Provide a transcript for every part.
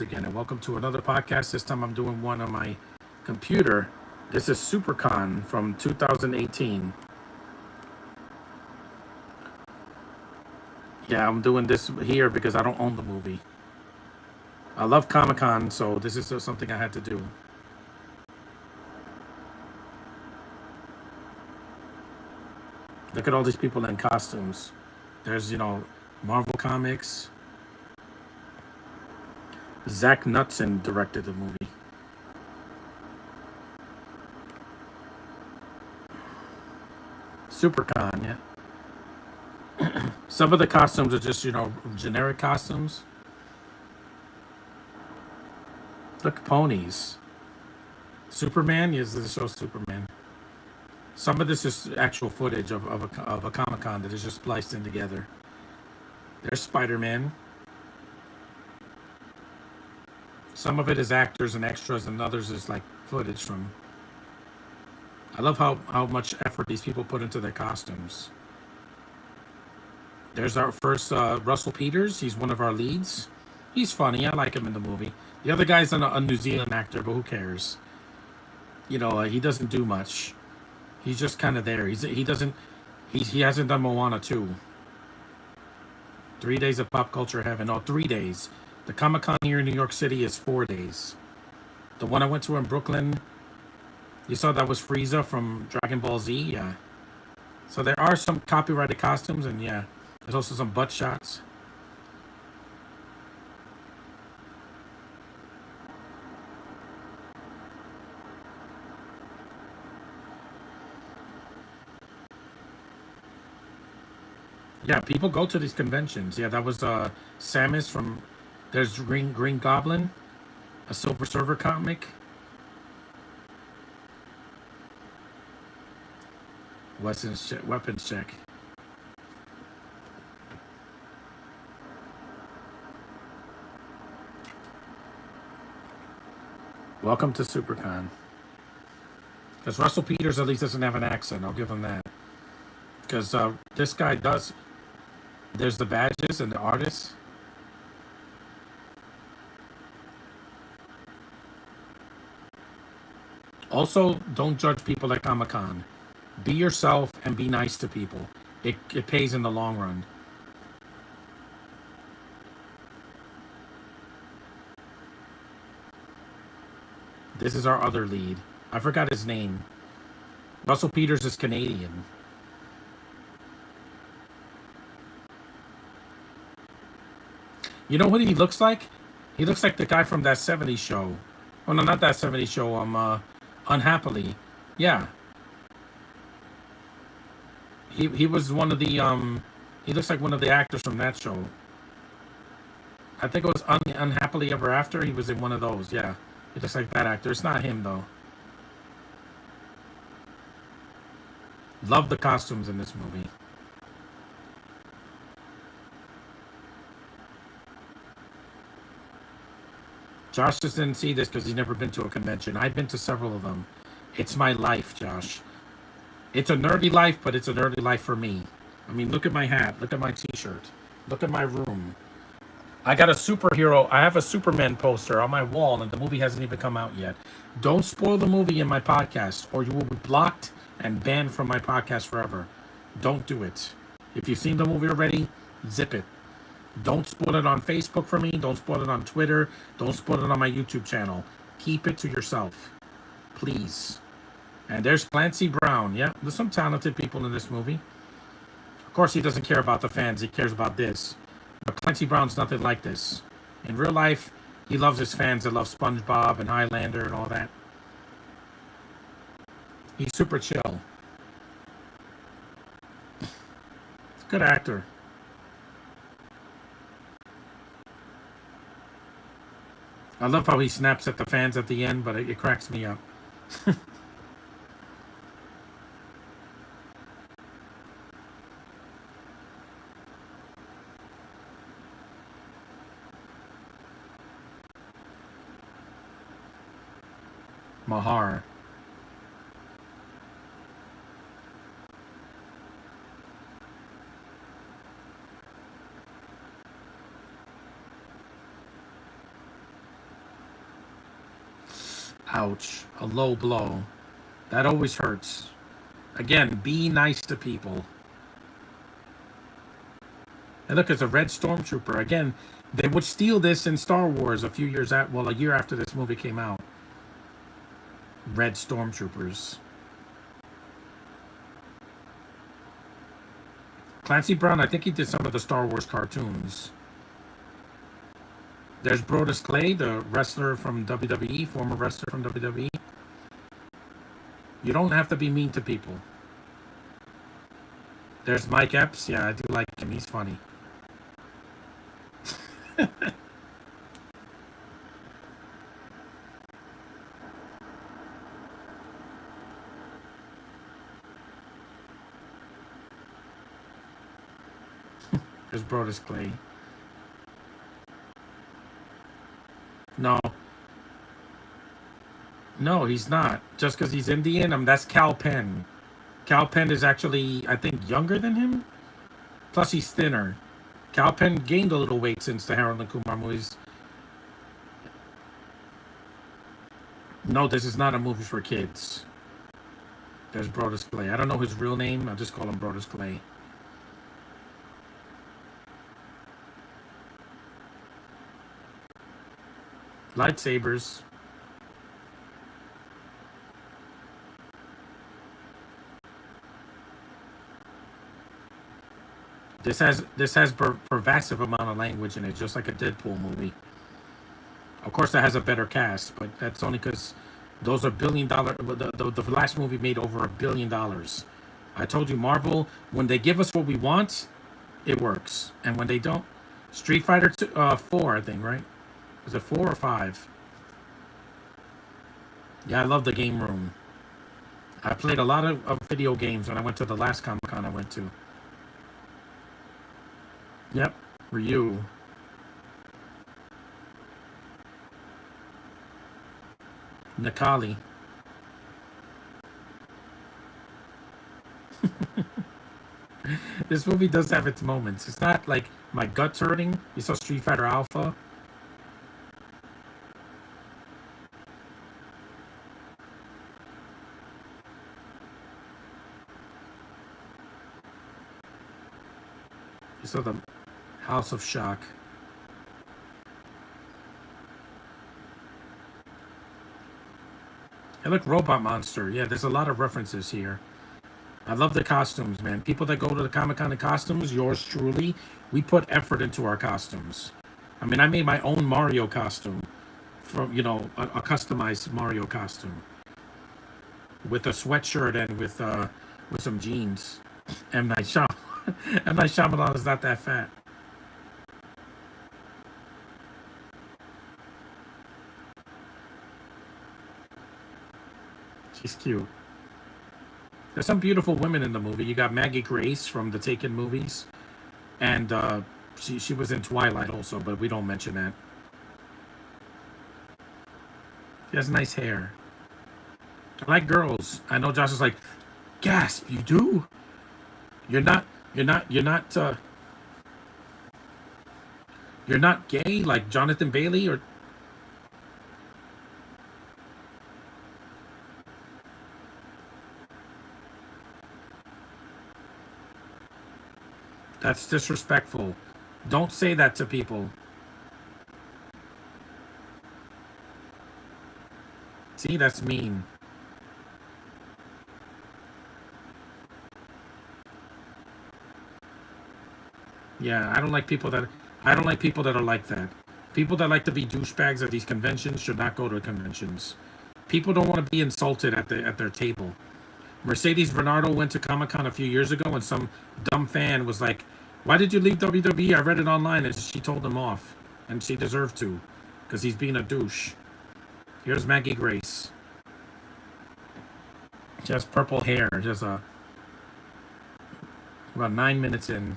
again, and welcome to another podcast. This time I'm doing one on my computer. This is SuperCon from 2018. Yeah, I'm doing this here because I don't own the movie. I love Comic Con, so this is something I had to do. Look at all these people in costumes. There's, Marvel Comics. Zach Knutson directed the movie. SuperCon, yeah. Some of the costumes are just, generic costumes. Look, ponies. Superman? Yes, this shows Superman. Some of this is actual footage of a Comic Con that is just spliced in together. There's Spider-Man. Some of it is actors and extras, and others is like footage from. I love how much effort these people put into their costumes. There's our first Russell Peters. He's one of our leads. He's funny. I like him in the movie. The other guy's a New Zealand actor, but who cares? He doesn't do much. He's just kind of there. He hasn't done Moana 2. 3 days of pop culture heaven. Oh, 3 days. The Comic Con here in New York City is 4 days. The one I went to in Brooklyn, you saw that was Frieza from Dragon Ball Z. Yeah. So there are some copyrighted costumes, and yeah, there's also some butt shots. Yeah, people go to these conventions. Yeah, that was Samus from. There's Green Goblin, a Silver Surfer comic. Weapons check. Welcome to SuperCon. Because Russell Peters at least doesn't have an accent. I'll give him that. Because this guy does. There's the badges and the artists. Also, don't judge people at Comic Con. Be yourself and be nice to people. It pays in the long run. This is our other lead. I forgot his name. Russell Peters is Canadian. You know what he looks like? He looks like the guy from that 70s show. Oh no, not that 70s show. Unhappily. Yeah. He was one of the he looks like one of the actors from that show. I think it was Unhappily Ever After. He was in one of those. Yeah. He looks like that actor. It's not him though. Love the costumes in this movie. Josh just didn't see this because he's never been to a convention. I've been to several of them. It's my life, Josh. It's a nerdy life, but it's a nerdy life for me. I mean, look at my hat. Look at my t-shirt. Look at my room. I got a superhero. I have a Superman poster on my wall, and the movie hasn't even come out yet. Don't spoil the movie in my podcast, or you will be blocked and banned from my podcast forever. Don't do it. If you've seen the movie already, zip it. Don't spoil it on Facebook for me. Don't spoil it on Twitter. Don't spoil it on my YouTube channel. Keep it to yourself. Please. And there's Clancy Brown. Yeah, there's some talented people in this movie. Of course, he doesn't care about the fans. He cares about this. But Clancy Brown's nothing like this. In real life, he loves his fans that love SpongeBob and Highlander and all that. He's super chill. Good actor. I love how he snaps at the fans at the end, but it cracks me up. Mahar. Ouch. A low blow. That always hurts. Again, be nice to people. And look, it's a red stormtrooper. Again, they would steal this in Star Wars a few years out. Well, a year after this movie came out. Red stormtroopers. Clancy Brown, I think he did some of the Star Wars cartoons. There's Brodus Clay, the wrestler from WWE, former wrestler from WWE. You don't have to be mean to people. There's Mike Epps. Yeah, I do like him. He's funny. There's Brodus Clay. No. No, he's not. Just because he's Indian, that's Cal Penn. Cal Penn is actually, I think, younger than him. Plus, he's thinner. Cal Penn gained a little weight since the Harold and Kumar movies. No, this is not a movie for kids. There's Brodus Clay. I don't know his real name. I'll just call him Brodus Clay. Lightsabers. This has pervasive amount of language in it, just like a Deadpool movie. Of course, that has a better cast, but that's only because those are $1 billion. The last movie made over $1 billion. I told you, Marvel, when they give us what we want, it works, and when they don't, Street Fighter 4, I think, right? Was it 4 or 5? Yeah, I love the game room. I played a lot of video games when I went to the last Comic Con I went to. Yep, Ryu. Nikali. This movie does have its moments. It's not like my guts hurting. You saw Street Fighter Alpha. You saw the House of Shock. Hey, look, Robot Monster. Yeah, there's a lot of references here. I love the costumes, man. People that go to the Comic Con in costumes, yours truly, we put effort into our costumes. I mean, I made my own Mario costume from, a customized Mario costume with a sweatshirt and with some jeans. M. Night Shyamalan. M. Night Shyamalan is not that fat. She's cute. There's some beautiful women in the movie. You got Maggie Grace from the Taken movies, and she was in Twilight also, but we don't mention that. She has nice hair. I like girls. I know Josh is like, gasp, you do? You're not you're not gay like Jonathan Bailey or that's disrespectful. Don't say that to people. See, that's mean. Yeah, I don't like people that are like that. People that like to be douchebags at these conventions should not go to conventions. People don't want to be insulted at their table. Mercedes Bernardo went to Comic Con a few years ago, and some dumb fan was like, "Why did you leave WWE?" I read it online, and she told him off, and she deserved to, because he's being a douche. Here's Maggie Grace. She has purple hair. Just about 9 minutes in.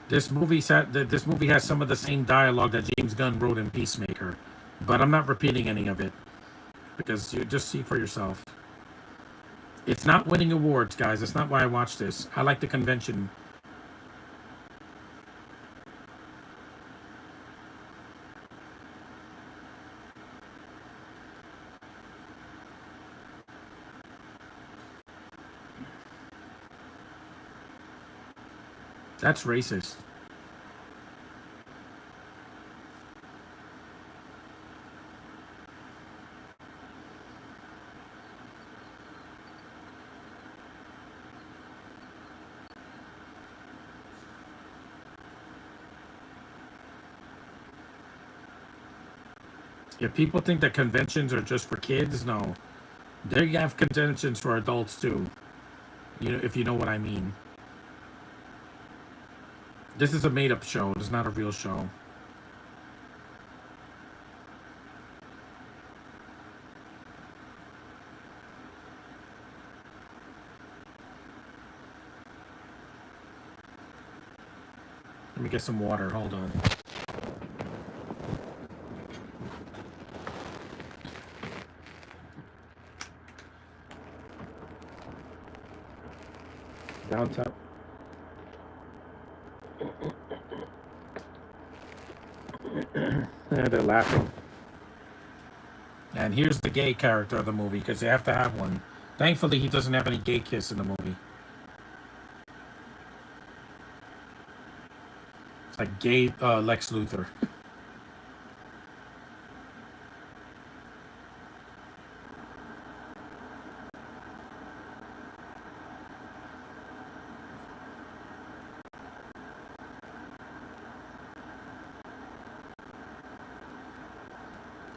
This movie has some of the same dialogue that James Gunn wrote in Peacemaker. But I'm not repeating any of it because you just see for yourself. It's not winning awards, guys. That's not why I watch this. I like the convention. That's racist. If people think that conventions are just for kids, no. They have conventions for adults too. You know, if you know what I mean. This is a made-up show. It's not a real show. Let me get some water. Hold on. Downtown. Yeah, they're laughing. And here's the gay character of the movie because they have to have one. Thankfully, he doesn't have any gay kiss in the movie. It's like gay Lex Luthor.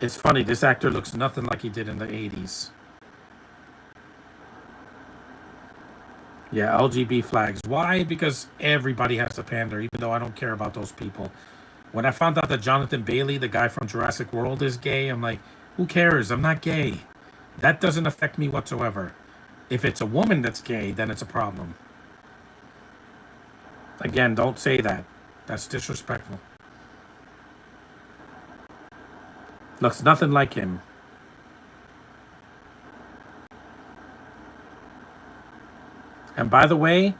It's funny. This actor looks nothing like he did in the 80s. Yeah, LGB flags. Why? Because everybody has to pander, even though I don't care about those people. When I found out that Jonathan Bailey, the guy from Jurassic World, is gay, I'm like, who cares? I'm not gay. That doesn't affect me whatsoever. If it's a woman that's gay, then it's a problem. Again, don't say that. That's disrespectful. Looks nothing like him. And by the way,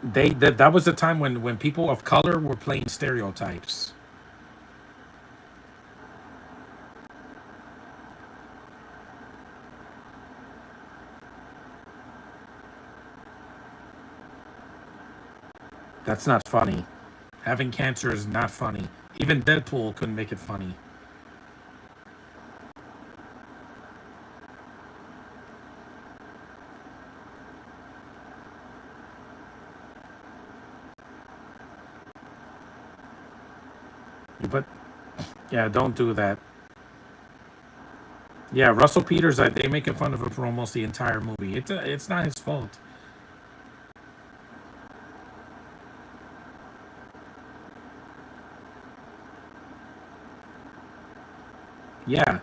that was the time when people of color were playing stereotypes. That's not funny. Having cancer is not funny. Even Deadpool couldn't make it funny. But yeah, don't do that. Yeah, Russell Peters, they making fun of him for almost the entire movie. It's not his fault. Yeah,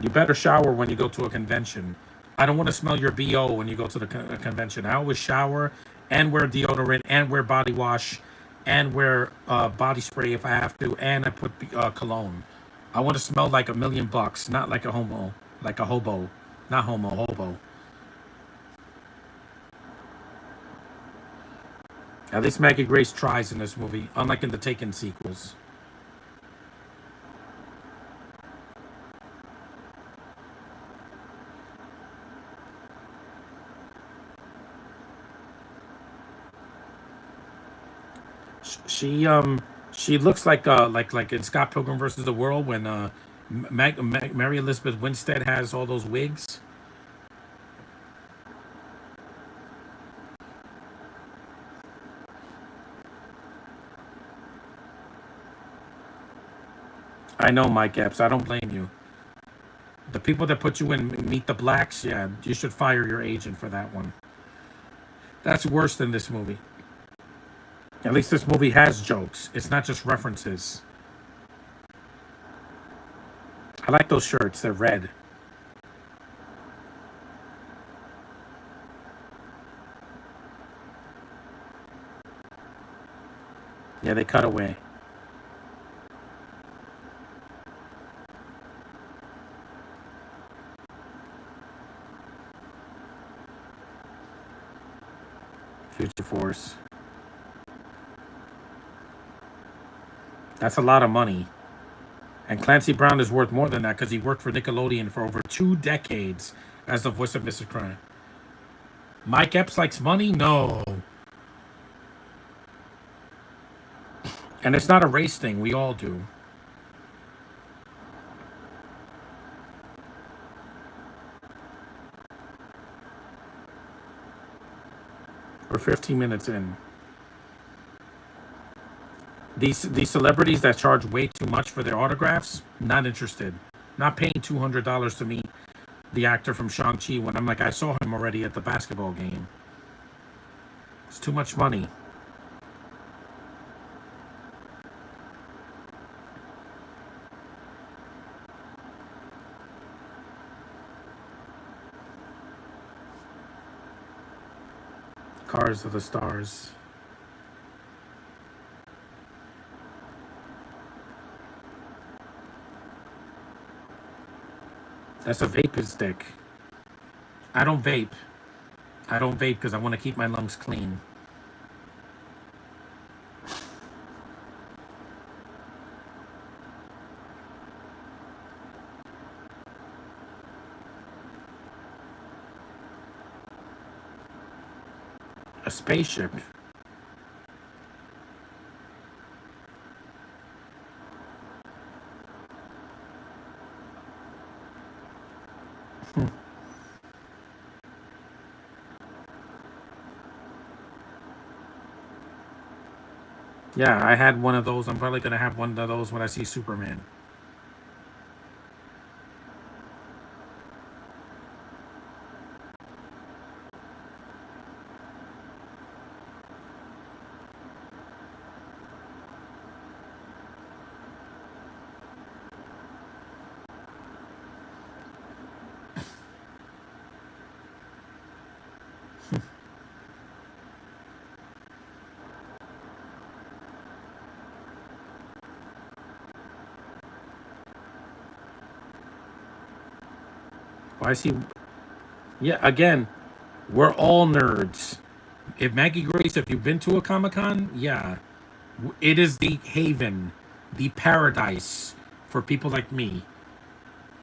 you better shower when you go to a convention. I don't want to smell your BO when you go to the convention. I always shower and wear deodorant and wear body wash and wear body spray if I have to, and I put cologne. I want to smell like $1,000,000, not like a homo, like a hobo, not homo, hobo. At least Maggie Grace tries in this movie, unlike in the Taken sequels. She looks like in Scott Pilgrim versus the World when Mary Elizabeth Winstead has all those wigs. I know, Mike Epps. I don't blame you. The people that put you in Meet the Blacks, yeah, you should fire your agent for that one. That's worse than this movie. At least this movie has jokes. It's not just references. I like those shirts. They're red. Yeah, they cut away. Future Force. That's a lot of money. And Clancy Brown is worth more than that because he worked for Nickelodeon for over 2 decades as the voice of Mr. Krabs. Mike Epps likes money? No. And it's not a race thing. We all do. We're 15 minutes in. These celebrities that charge way too much for their autographs, not interested. Not paying $200 to meet the actor from Shang-Chi when I'm like, I saw him already at the basketball game. It's too much money. Cars of the Stars. That's a vaping stick. I don't vape. I don't vape because I want to keep my lungs clean. A spaceship. Yeah, I had one of those. I'm probably going to have one of those when I see Superman. Why is he? Yeah, again, we're all nerds. If Maggie Grace, if you've been to a Comic Con, yeah, it is the haven, the paradise for people like me.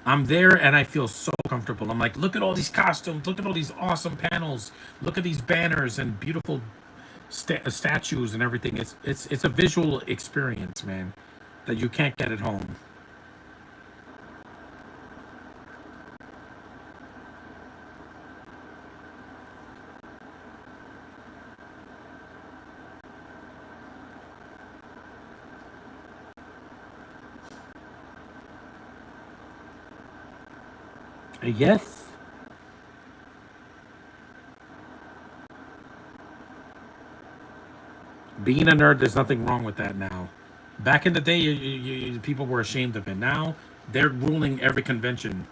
I'm there and I feel so comfortable. I'm like, look at all these costumes, look at all these awesome panels, look at these banners and beautiful statues and everything. It's a visual experience, man, that you can't get at home. Yes. Being a nerd, there's nothing wrong with that now. Back in the day, people were ashamed of it. Now they're ruling every convention.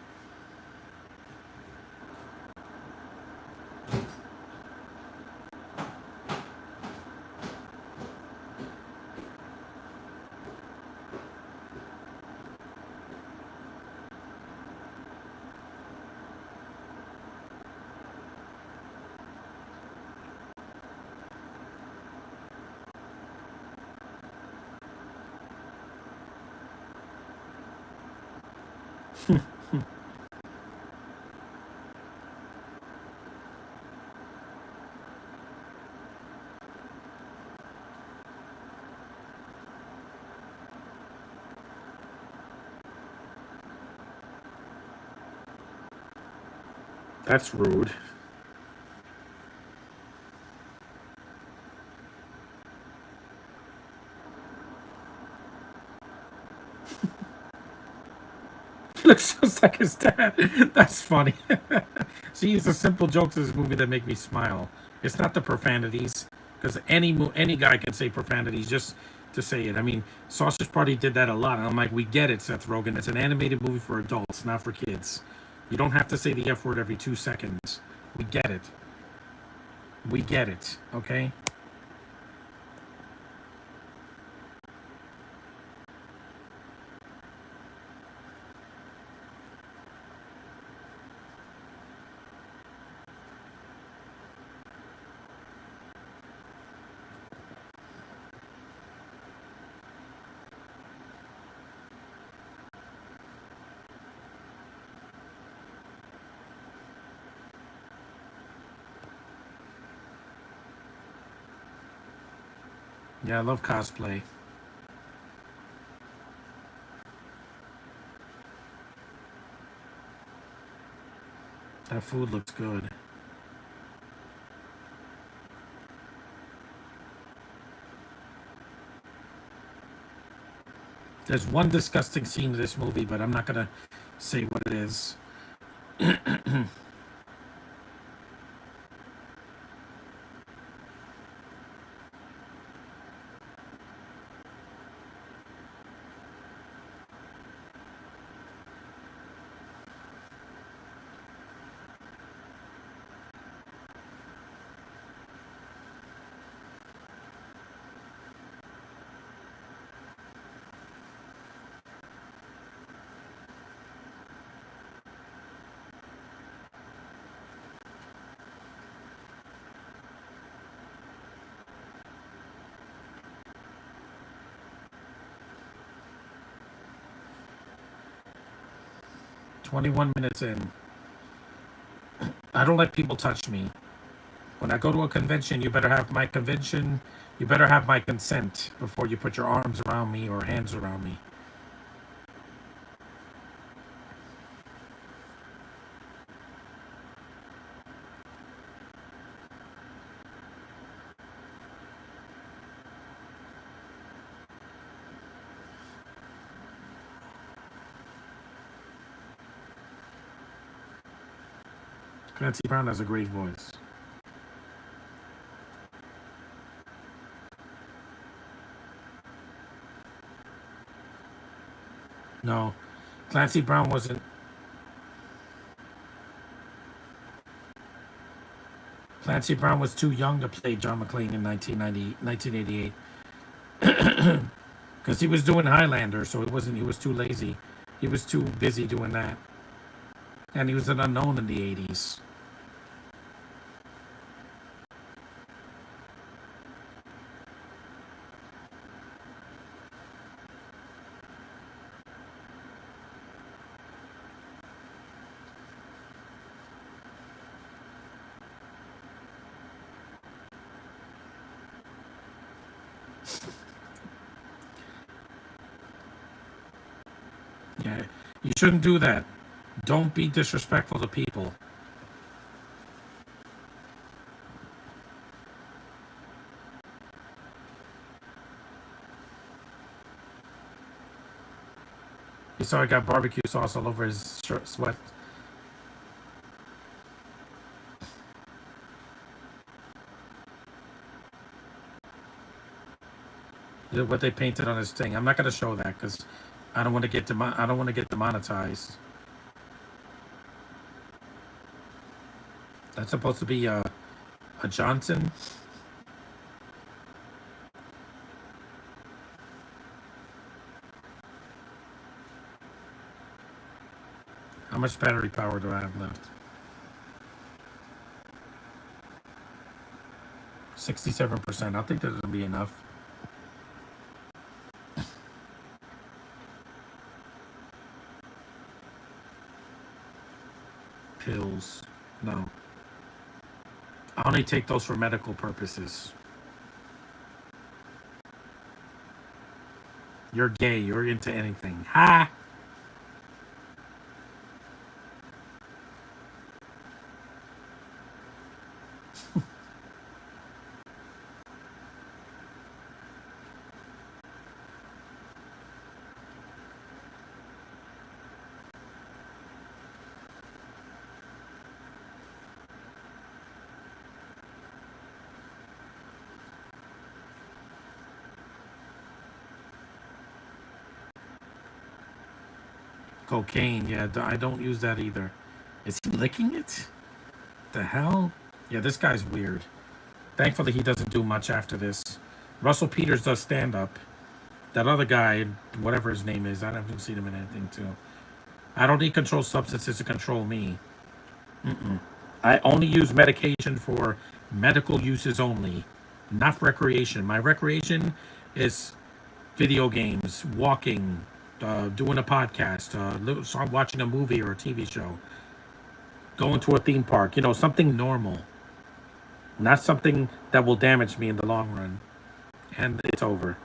That's rude. He looks just like his dad. That's funny. See, it's the simple jokes in this movie that make me smile. It's not the profanities, because any guy can say profanities just to say it. I mean, Sausage Party did that a lot, and I'm like, we get it, Seth Rogen. It's an animated movie for adults, not for kids. You don't have to say the F word every 2 seconds. We get it. We get it. Okay. Yeah, I love cosplay. That food looks good. There's one disgusting scene in this movie, but I'm not gonna say what it is. 21 minutes in. I don't let people touch me. When I go to a convention, you better have my convention. You better have my consent before you put your arms around me or hands around me. Clancy Brown has a great voice. No, Clancy Brown wasn't. Clancy Brown was too young to play John McClane in 1988. Because he was doing Highlander, so it wasn't. He was too lazy. He was too busy doing that, and he was an unknown in the 80s. Yeah, you shouldn't do that. Don't be disrespectful to people. You saw he got barbecue sauce all over his shirt, sweat. What they painted on his thing. I'm not gonna show that because I don't want to get I don't want to get demonetized. That's supposed to be a Johnson. How much battery power do I have left? 67%. I think that'll be enough. Pills. No. I only take those for medical purposes. You're gay. You're into anything. Ha! Cocaine. Yeah, I don't use that either. Is he licking it? The hell? Yeah, this guy's weird. Thankfully, he doesn't do much after this. Russell Peters does stand up. That other guy, whatever his name is, I haven't seen him in anything too. I don't need controlled substances to control me. I only use medication for medical uses only, not recreation. My recreation is video games, walking, doing a podcast, watching a movie or a TV show, going to a theme park. Something normal, not something that will damage me in the long run. And it's over.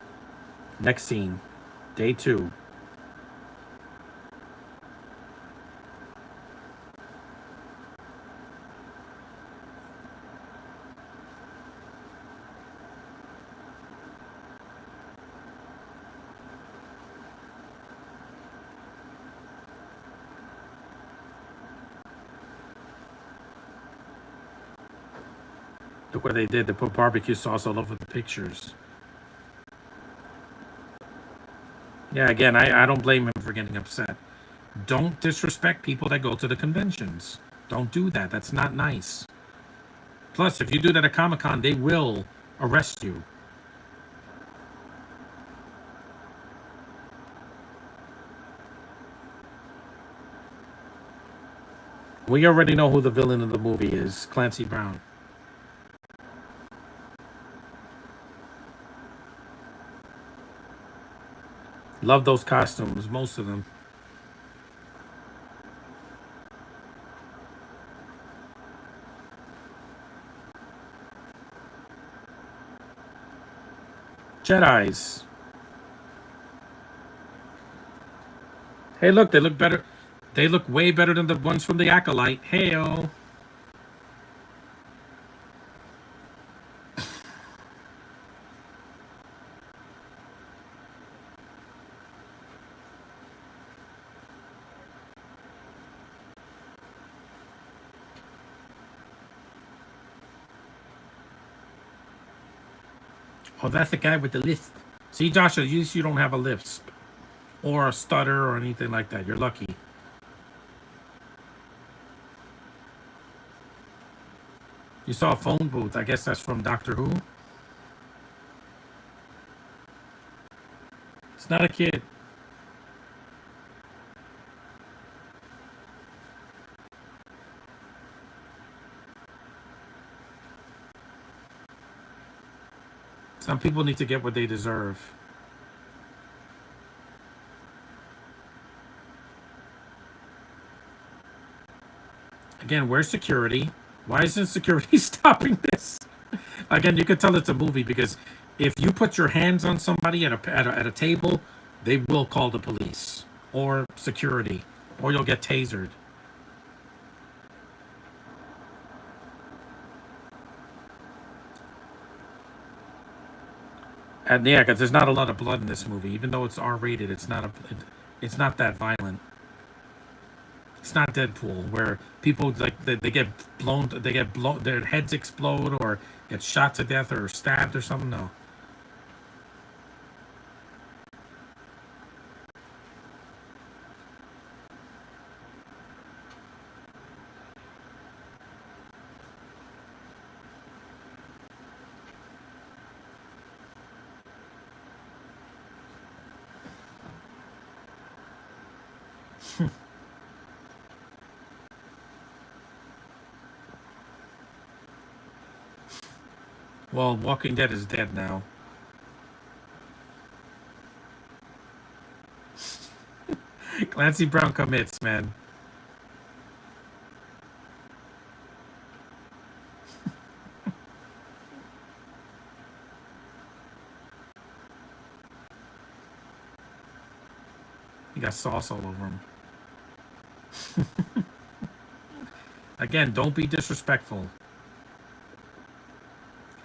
Next scene. Day 2. Look what they did. They put barbecue sauce all over the pictures. Yeah, again, I don't blame him for getting upset. Don't disrespect people that go to the conventions. Don't do that. That's not nice. Plus, if you do that at Comic Con, they will arrest you. We already know who the villain of the movie is, Clancy Brown. Love those costumes, most of them. Jedis. Hey, look, they look better. They look way better than the ones from the Acolyte. Hey-o. Oh, that's the guy with the lisp. See, Josh, at least you don't have a lisp or a stutter or anything like that. You're lucky. You saw a phone booth. I guess that's from Doctor Who. It's not a kid. Some people need to get what they deserve. Again, where's security? Why isn't security stopping this? Again, you could tell it's a movie because if you put your hands on somebody at a table, they will call the police or security, or you'll get tasered. And yeah, because there's not a lot of blood in this movie, even though it's R-rated. It's not that violent. It's not Deadpool where people like they get blown, their heads explode or get shot to death or stabbed or something. No. Well, Walking Dead is dead now. Clancy Brown commits, man. He got sauce all over him. Again, don't be disrespectful.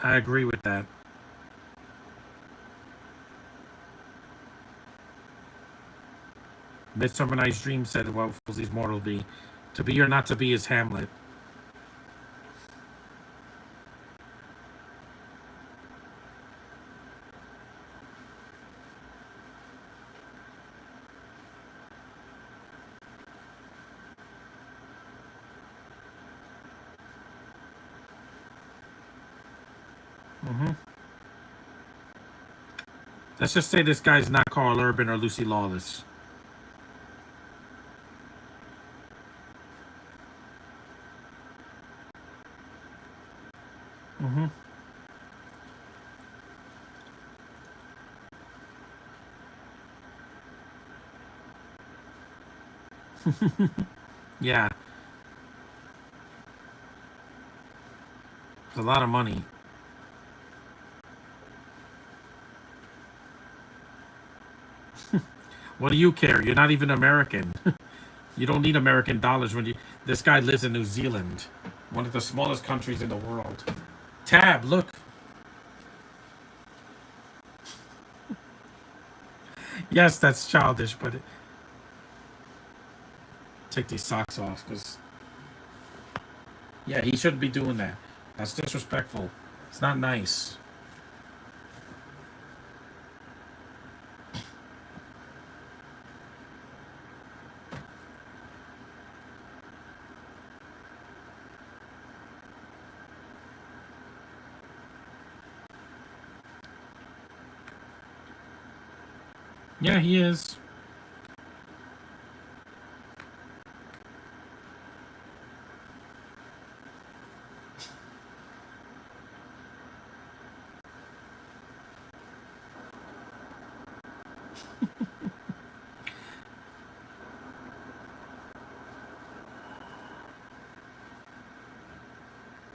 I agree with that. Midsummer Night's Dream said, "What fools these mortal be? To be or not to be is Hamlet." Let's just say this guy's not Carl Urban or Lucy Lawless. Yeah, it's a lot of money. What do you care? You're not even American. You don't need American dollars when you. This guy lives in New Zealand, one of the smallest countries in the world. Tab, look. Yes, that's childish, but take these socks off because yeah, he shouldn't be doing that. That's disrespectful. It's not nice. Yeah, he is.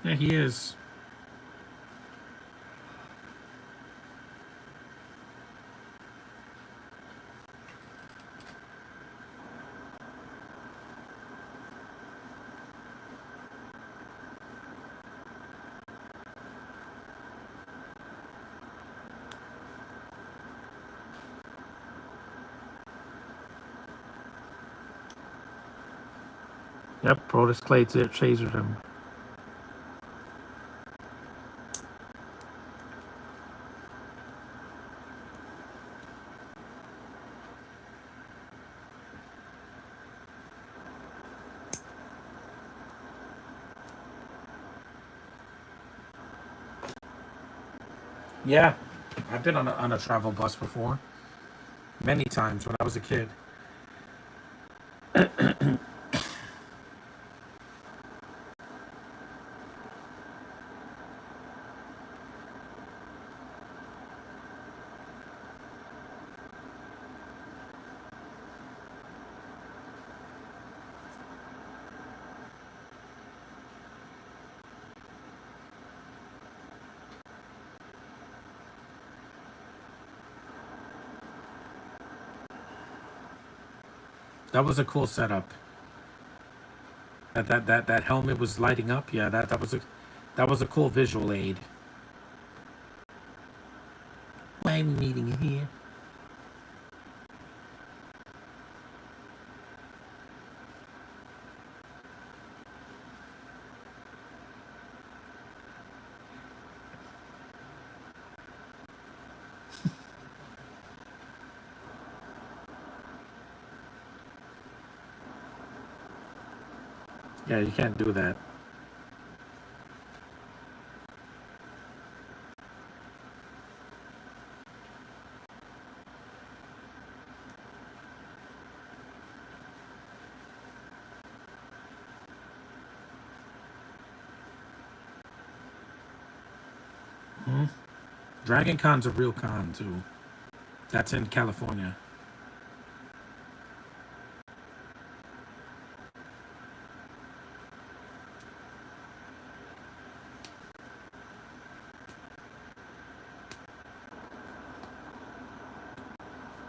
Yeah, he is. Yep, Brodus Clay chasered him. Yeah, I've been on a travel bus before, many times when I was a kid. That was a cool setup. That helmet was lighting up. Yeah, that was a cool visual aid. Why are we meeting here? Yeah, you can't do that. Dragon Con's a real con too. That's in California.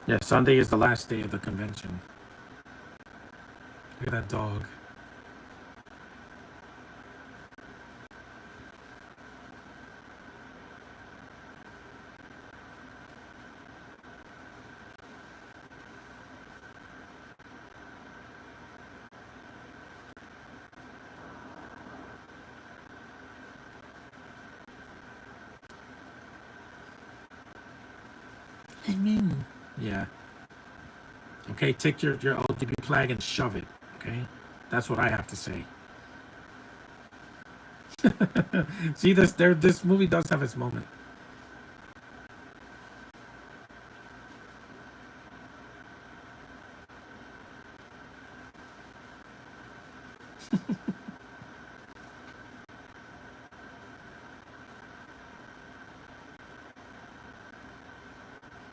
Yeah, Sunday is the last day of the convention. Look at that dog. Yeah. Okay, take your LGBT flag and shove it. Okay, that's what I have to say. See, this movie does have its moment.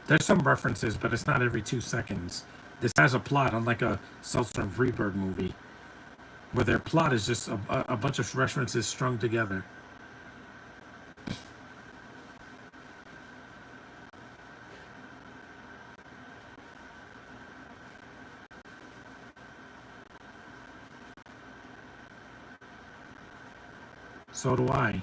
There's some references, but it's not every 2 seconds. This has a plot, unlike a Sultran of Freeburg movie, where their plot is just a bunch of references strung together. So do I.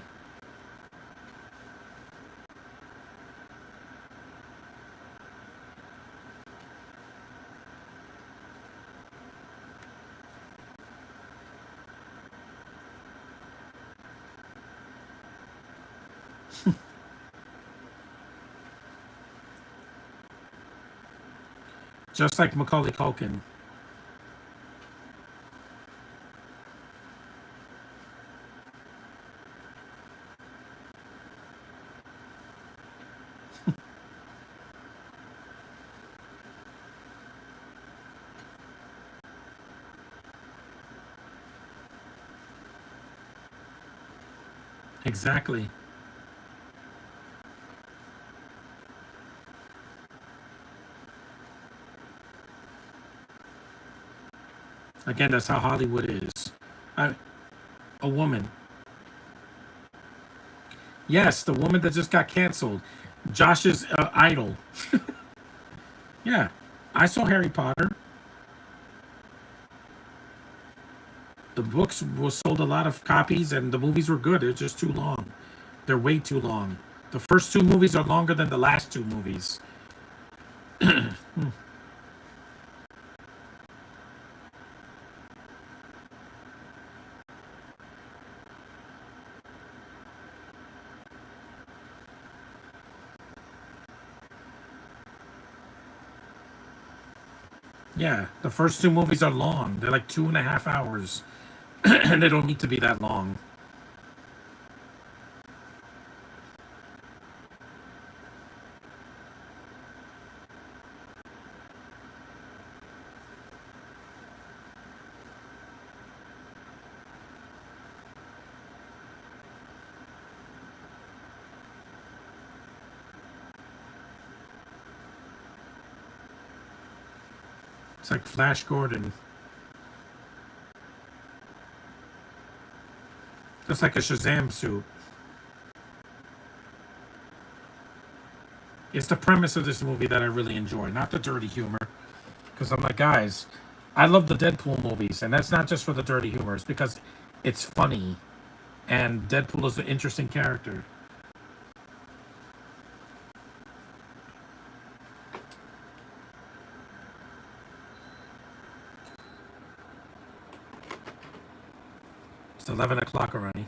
Just like Macaulay Culkin. Exactly. Again, that's how Hollywood is. I, a woman. Yes, the woman that just got canceled. Josh's idol. Yeah. I saw Harry Potter. The books was sold a lot of copies, and the movies were good. They're just too long. They're way too long. The first two movies are longer than the last two movies. Yeah, the first two movies are long. They're like 2.5 hours, and they don't need to be that long. It's like Flash Gordon. Just like a Shazam suit. It's the premise of this movie that I really enjoy, not the dirty humor. Because I'm like, guys, I love the Deadpool movies, and that's not just for the dirty humor. It's because it's funny, and Deadpool is an interesting character. It's 11 o'clock already.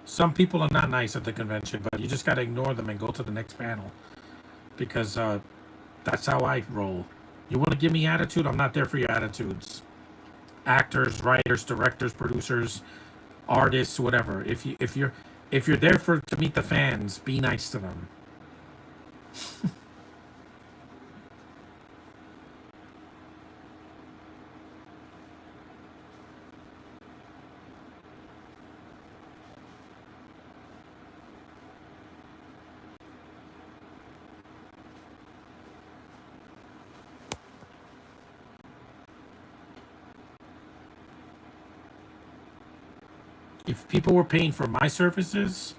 Some people are not nice at the convention, but you just got to ignore them and go to the next panel because that's how I roll. You want to give me attitude? I'm not there for your attitudes. Actors, writers, directors, producers, artists, whatever. If you're there for to meet the fans, be nice to them. If people were paying for my services,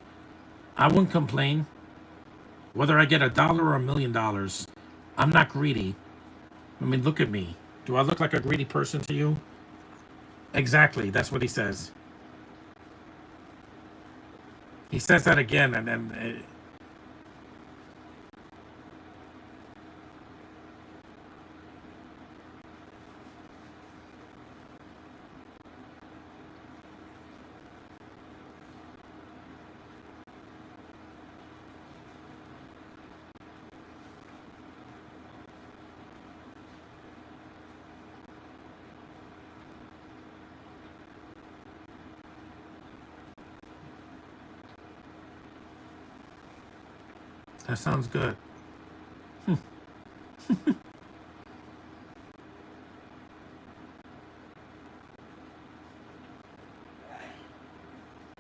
I wouldn't complain. Whether I get $1 or $1 million, I'm not greedy. I mean, look at me. Do I look like a greedy person to you? Exactly. That's what he says. He says that again, and then that sounds good.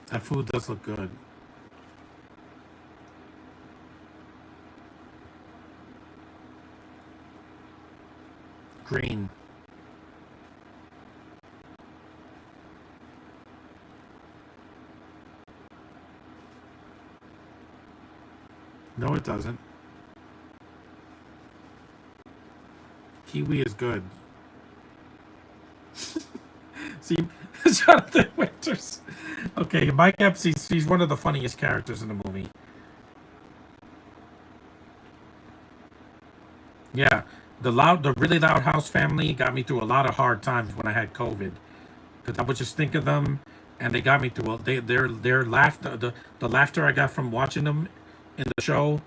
That food does look good. Green. No, it doesn't. Kiwi is good. See, Jonathan Winters. Okay, Mike Epps, he's one of the funniest characters in the movie. Yeah, the really loud house family got me through a lot of hard times when I had COVID. Because I would just think of them, and they got me through. Their laughter, the laughter I got from watching them in the show,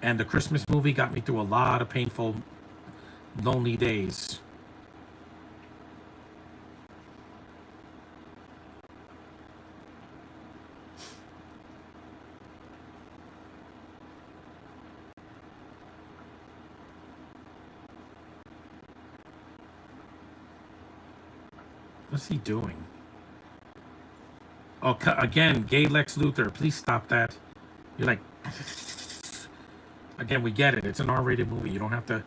and the Christmas movie got me through a lot of painful, lonely days. What's he doing? Oh, again, gay Lex Luthor. Please stop that. You're like, again, we get it. It's an R-rated movie. You don't have to.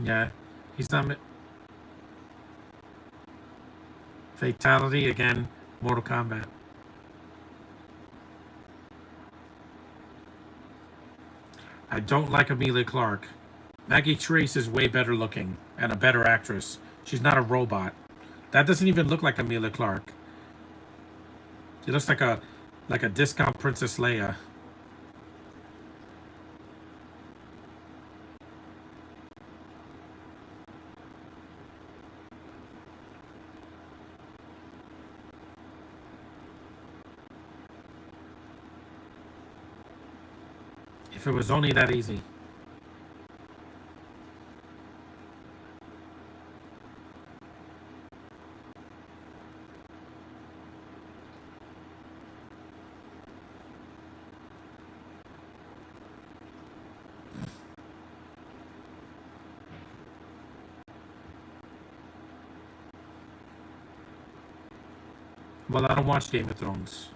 Yeah, he's not. Fatality again. Mortal Kombat. I don't like Amelia Clark. Maggie Trace is way better looking and a better actress. She's not a robot. That doesn't even look like Amelia Clark. She looks like a discount Princess Leia. If it was only that easy. Well, I don't watch Game of Thrones.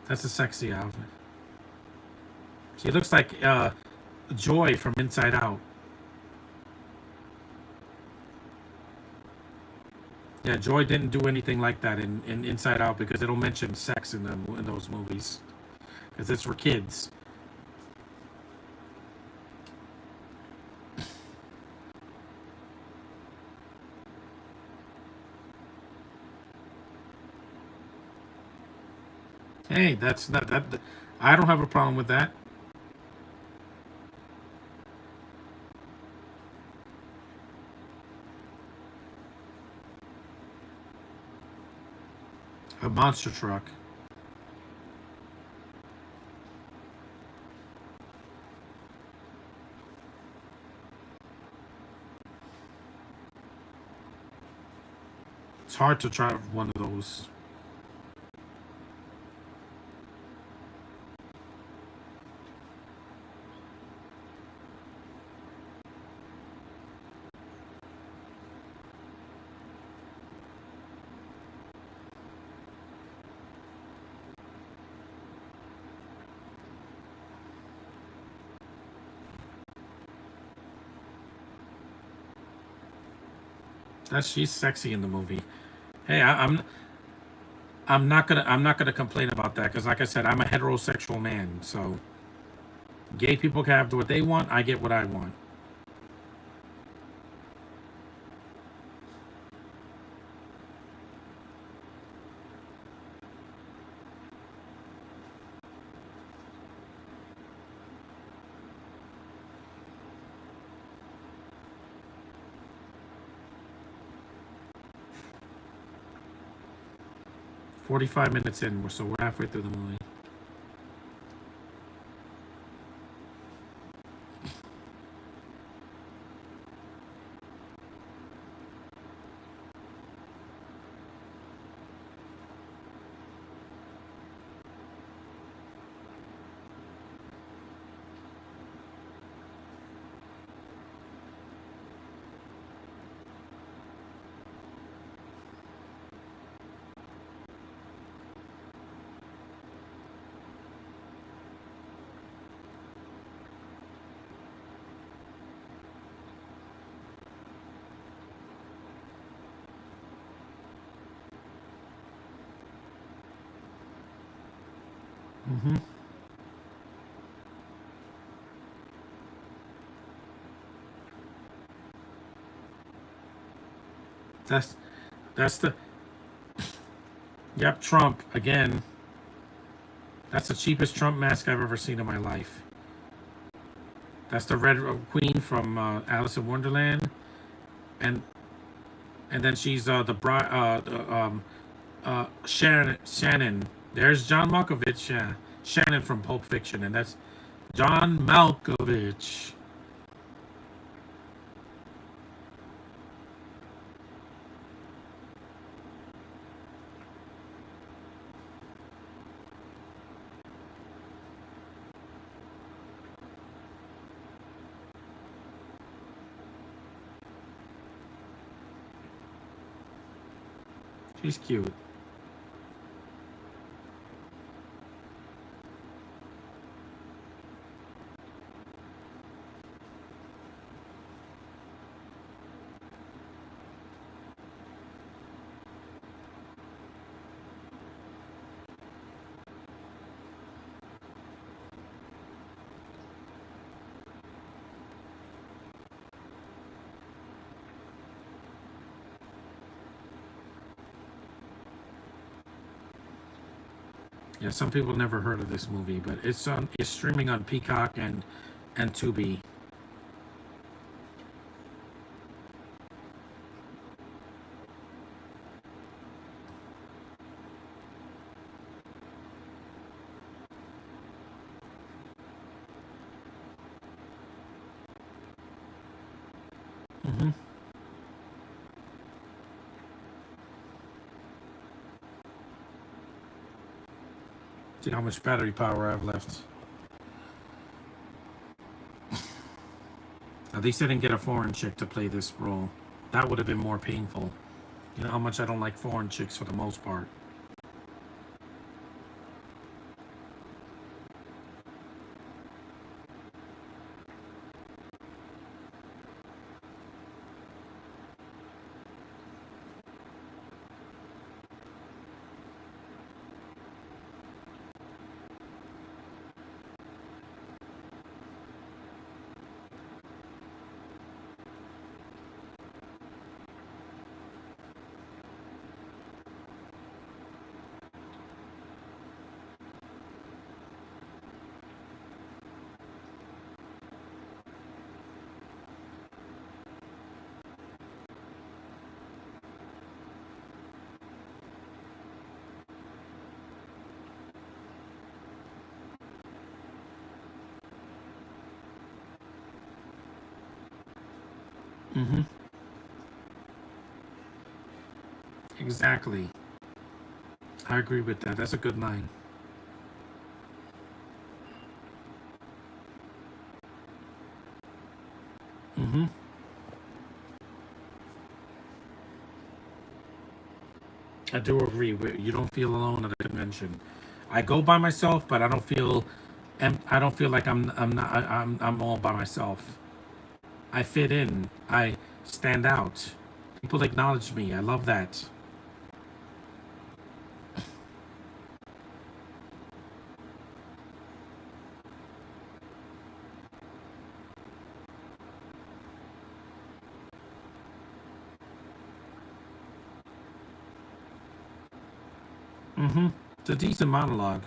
That's a sexy outfit. She looks like Joy from Inside Out. Yeah, Joy didn't do anything like that in Inside Out because they don't mention sex in them in those movies because it's for kids. Hey, that's not that. I don't have a problem with that. A monster truck. It's hard to drive one of those. That's she's sexy in the movie. Hey, I'm not gonna complain about that because like I said, I'm a heterosexual man, so gay people can have what they want. I get what I want. 45 minutes in, so we're halfway through the movie. Hmm. That's that's the yep, Trump again. That's the cheapest Trump mask I've ever seen in my life. That's the Red Queen from Alice in Wonderland, and then she's the bride, Shannon. Shannon. There's John Malkovich. Shannon from Pulp Fiction, and that's John Malkovich. She's cute. Yeah, some people never heard of this movie, but it's streaming on Peacock and Tubi. Hmm. See how much battery power I have left. At least I didn't get a foreign chick to play this role. That would have been more painful. You know how much I don't like foreign chicks for the most part. Hmm. Exactly. I agree with that. That's a good line. Hmm. I do agree. You don't feel alone at a convention. I go by myself, but I don't feel, I don't feel like I'm not I'm all by myself. I fit in. I stand out. People acknowledge me. I love that. Hmm. It's a decent monologue.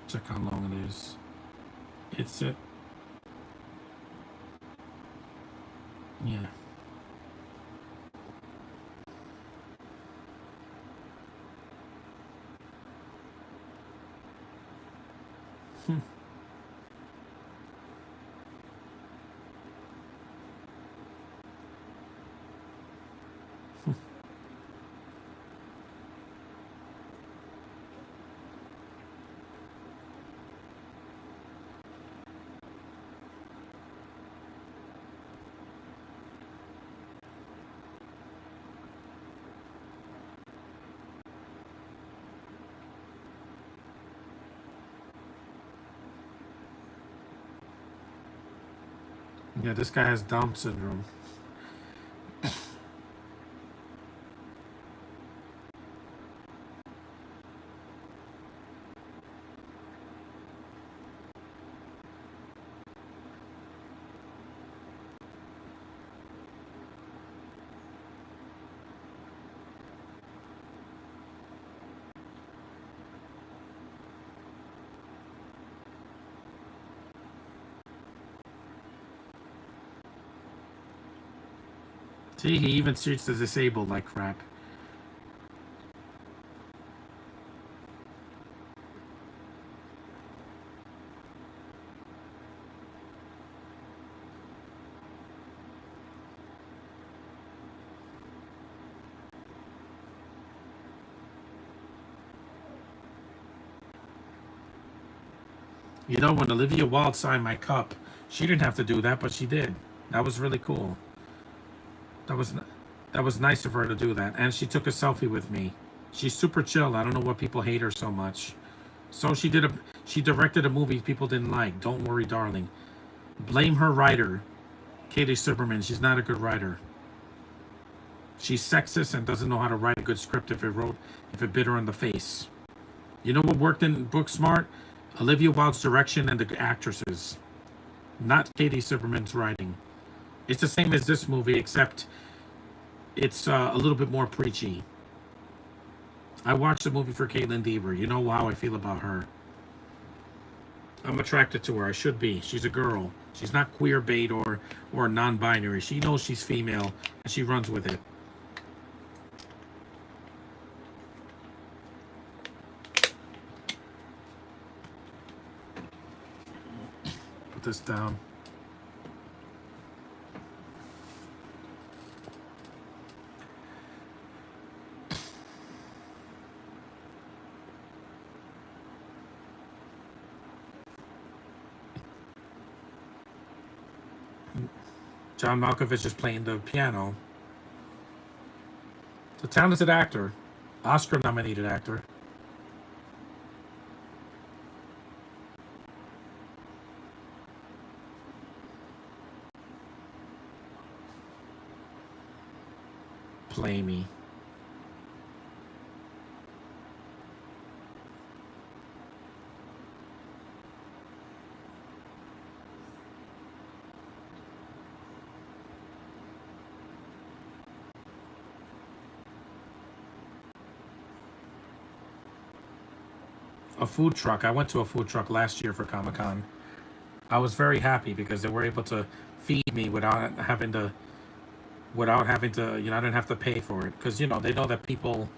Check how long it is. It's a yeah. Yeah, this guy has Down syndrome. See, he even treats the disabled like crap. You know, when Olivia Wilde signed my cup, she didn't have to do that, but she did. That was really cool. That was that was nice of her to do that, and she took a selfie with me. She's super chill. I don't know what people hate her so much. So she directed a movie people didn't like. Don't worry, darling. Blame her writer, Katie Silberman. She's not a good writer. She's sexist and doesn't know how to write a good script if it bit her in the face. You know what worked in Booksmart? Olivia Wilde's direction and the actresses, not Katie Silberman's writing. It's the same as this movie, except it's a little bit more preachy. I watched the movie for Caitlin Deaver. You know how I feel about her. I'm attracted to her. I should be. She's a girl. She's not queer bait or non-binary. She knows she's female and she runs with it. Put this down. John Malkovich is playing the piano. It's a talented actor, Oscar-nominated actor. Play me. A food truck. I went to a food truck last year for Comic-Con. I was very happy because they were able to feed me without having to, I didn't have to pay for it because they know that people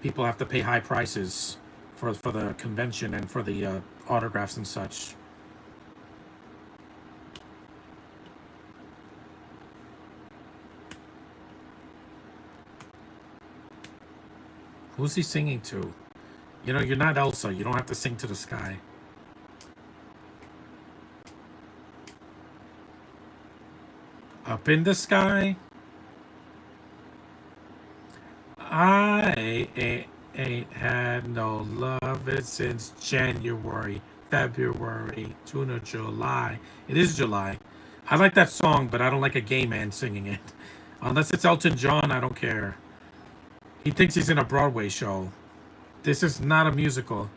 have to pay high prices for the convention and for the autographs and such. Who's he singing to? You're not Elsa. You don't have to sing to the sky. Up in the sky. I ain't had no love since January, February, June, or July. It is July. I like that song, but I don't like a gay man singing it. Unless it's Elton John, I don't care. He thinks he's in a Broadway show. This is not a musical.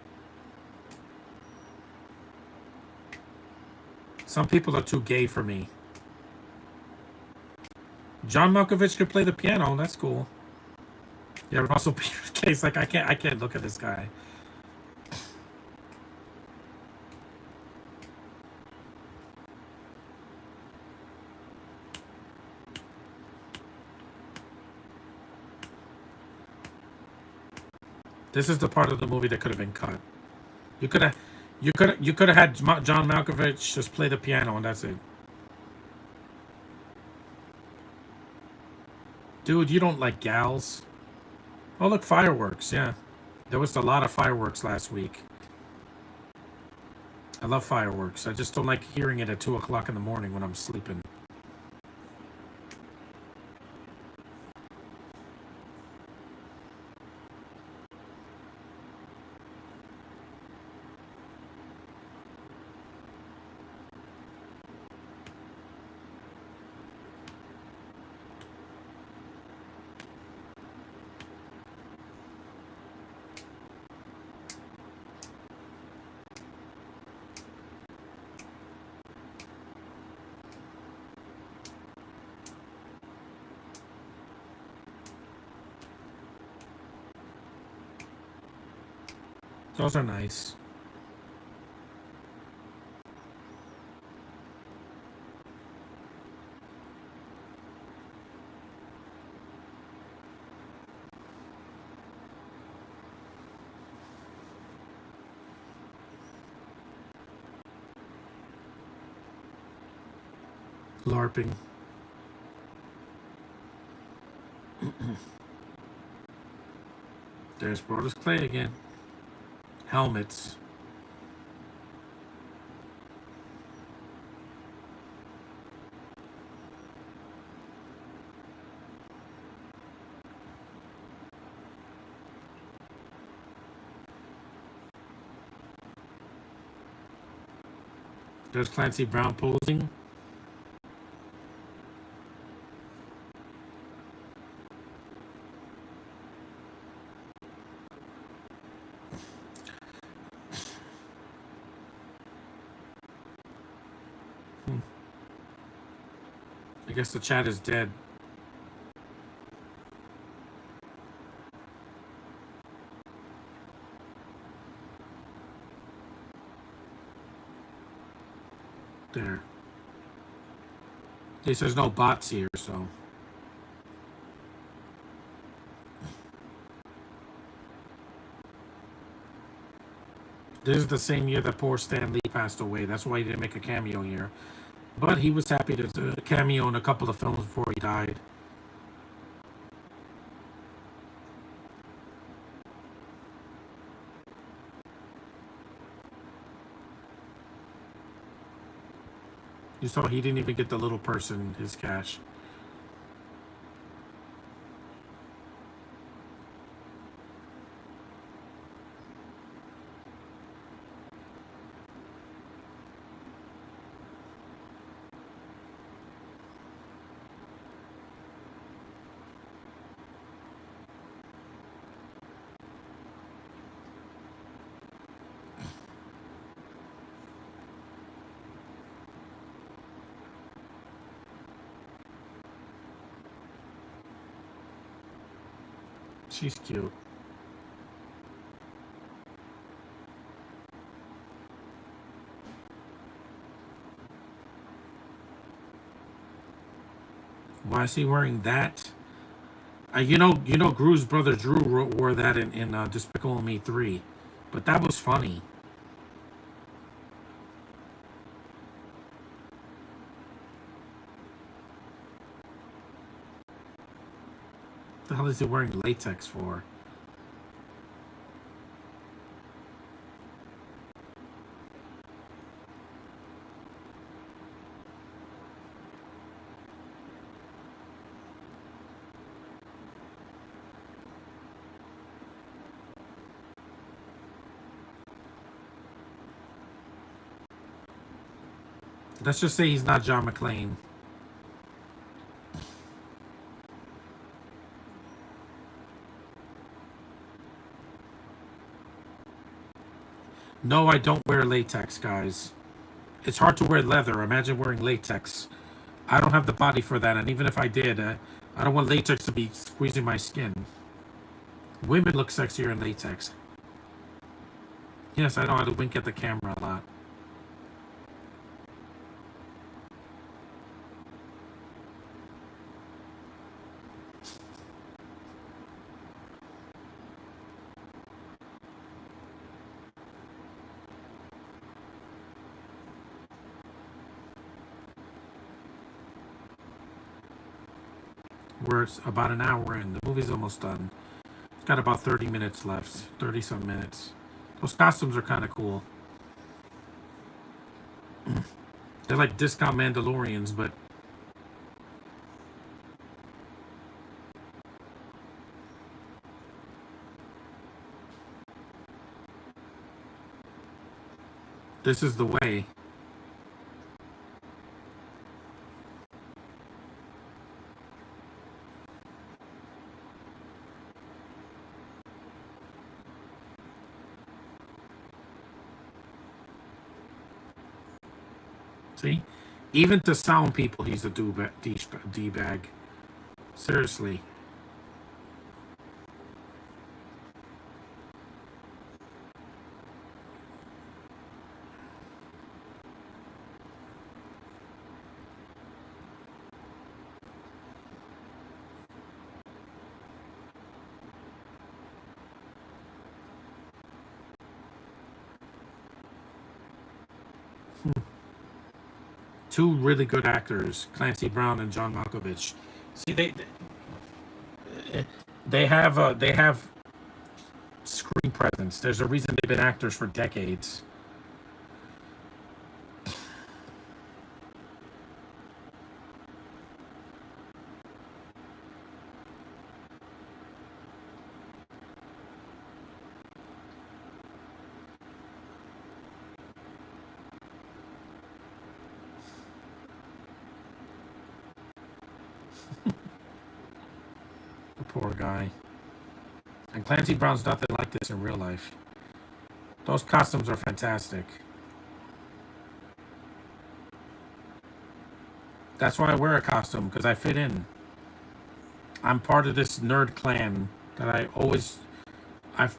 Some people are too gay for me. John Malkovich could play the piano. That's cool. Yeah, Russell Peters case. Like I can't look at this guy. This is the part of the movie that could have been cut. You could have had John Malkovich just play the piano and that's it. Dude, you don't like gals. Oh, look, fireworks. Yeah. There was a lot of fireworks last week. I love fireworks. I just don't like hearing it at 2 o'clock in the morning when I'm sleeping. Those are nice. LARPing. There's Brodus Clay again. Helmets. There's Clancy Brown posing. I guess the chat is dead. There. At least there's no bots here, so. This is the same year that poor Stan Lee passed away. That's why he didn't make a cameo here. But he was happy to cameo in a couple of films before he died. You saw he didn't even get the little person his cash. She's cute. Why is he wearing that? You know, Gru's brother Drew wore that in Despicable Me 3, but that was funny. What the hell is he wearing latex for? Let's just say he's not John McClane. No, I don't wear latex, guys. It's hard to wear leather. Imagine wearing latex. I don't have the body for that, and even if I did, I don't want latex to be squeezing my skin. Women look sexier in latex. Yes, I know how to wink at the camera a lot. We're about an hour in. The movie's almost done. It's got about 30 minutes left. 30 some minutes. Those costumes are kind of cool. They're like discount Mandalorians, but this is the way. See? Even to sound people, he's a D-bag. Seriously. two really good actors, Clancy Brown and John Malkovich. See, they have screen presence. There's a reason they've been actors for decades. The poor guy. And Clancy Brown's nothing like this in real life. Those costumes are fantastic. That's why I wear a costume, because I fit in. I'm part of this nerd clan that I've,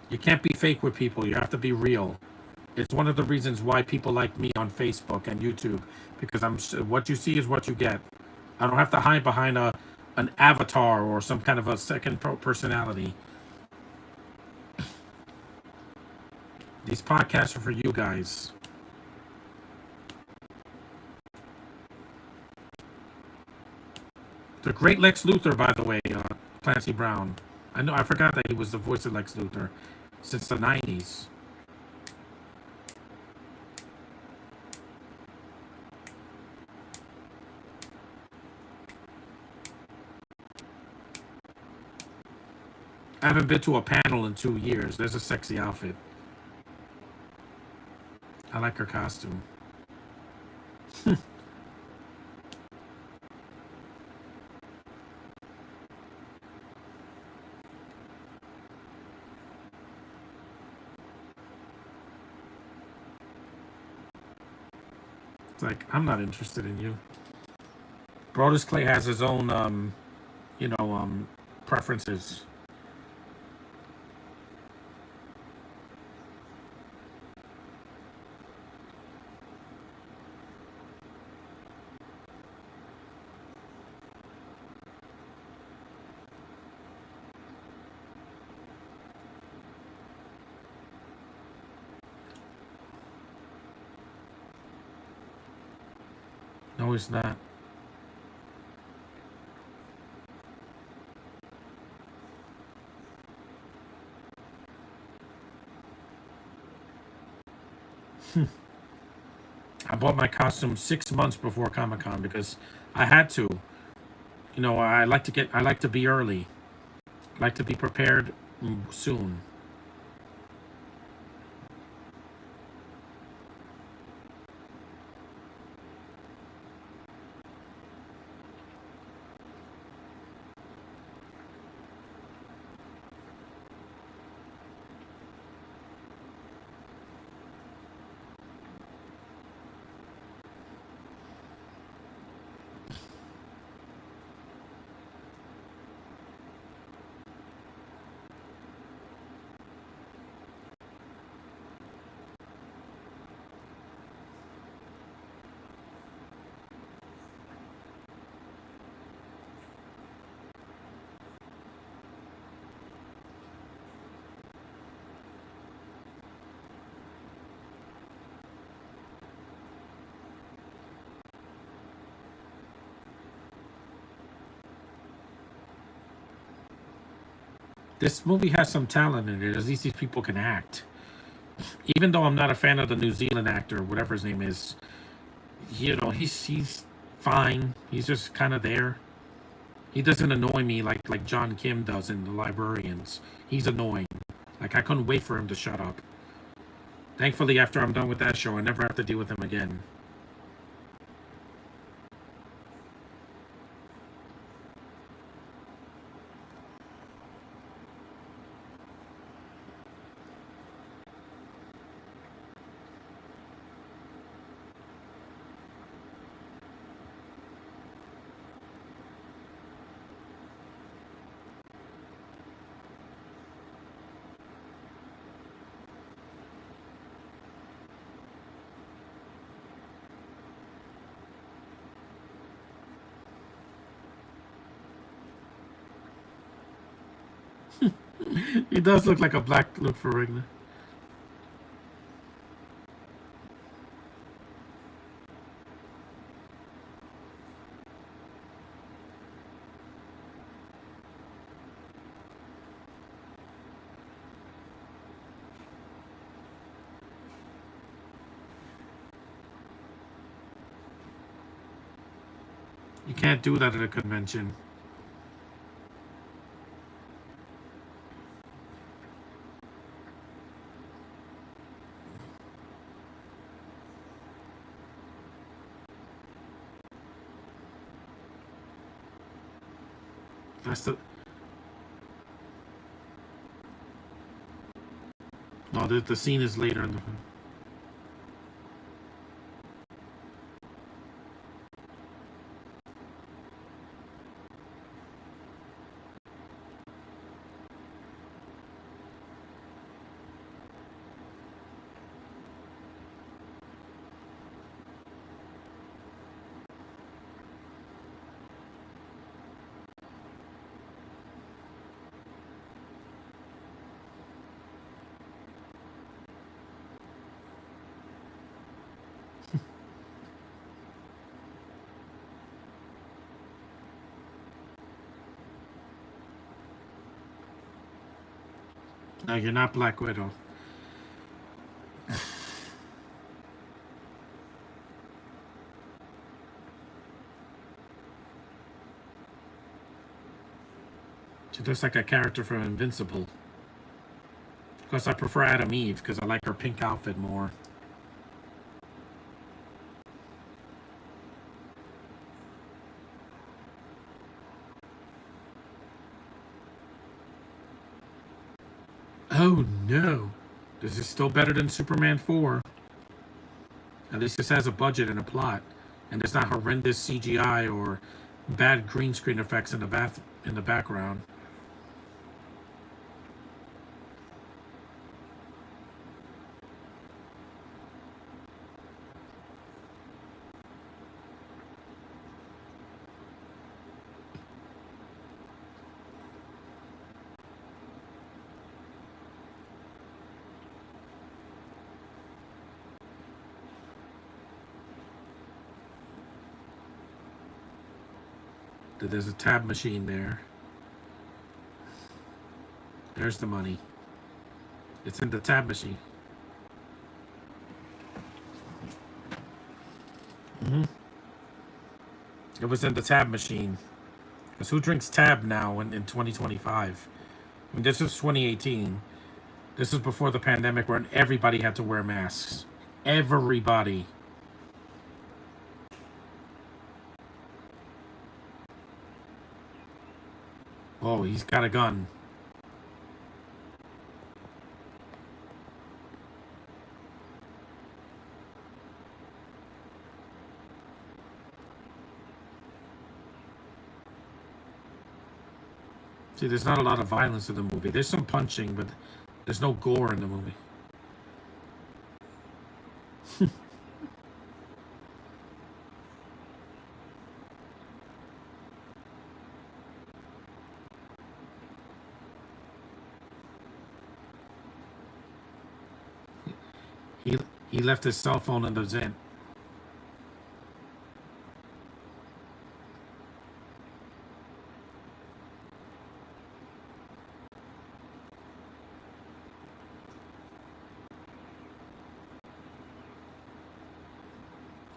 you can't be fake with people. You have to be real. It's one of the reasons why people like me on Facebook and YouTube, because what you see is what you get. I don't have to hide behind an avatar or some kind of a second personality. These podcasts are for you guys. The great Lex Luthor, by the way, Clancy Brown. I forgot that he was the voice of Lex Luthor since the 90s. I haven't been to a panel in 2 years. There's a sexy outfit. I like her costume. It's like, I'm not interested in you. Brodus Clay has his own, preferences. No, he's not. I bought my costume 6 months before Comic-Con because I had to. I like to be early. I like to be prepared soon. This movie has some talent in it. At least these people can act. Even though I'm not a fan of the New Zealand actor, whatever his name is, he's fine. He's just kind of there. He doesn't annoy me like John Kim does in The Librarians. He's annoying. Like, I couldn't wait for him to shut up. Thankfully, after I'm done with that show, I never have to deal with him again. He does look like a black Lou Ferrigno. You can't do that at a convention. That's the no. The scene is later in the film. No, you're not Black Widow. She looks like a character from Invincible. Of course, I prefer Adam Eve because I like her pink outfit more. Oh no. This is still better than Superman 4. At least this has a budget and a plot. And there's not horrendous CGI or bad green screen effects in the background. There's a tab machine there. There's the money. It's in the tab machine. It was in the tab machine. Because who drinks tab now in 2025? I mean, this is 2018. This is before the pandemic when everybody had to wear masks. Everybody. Oh, he's got a gun. See, there's not a lot of violence in the movie. There's some punching, but there's no gore in the movie. He he left his cell phone in the zen.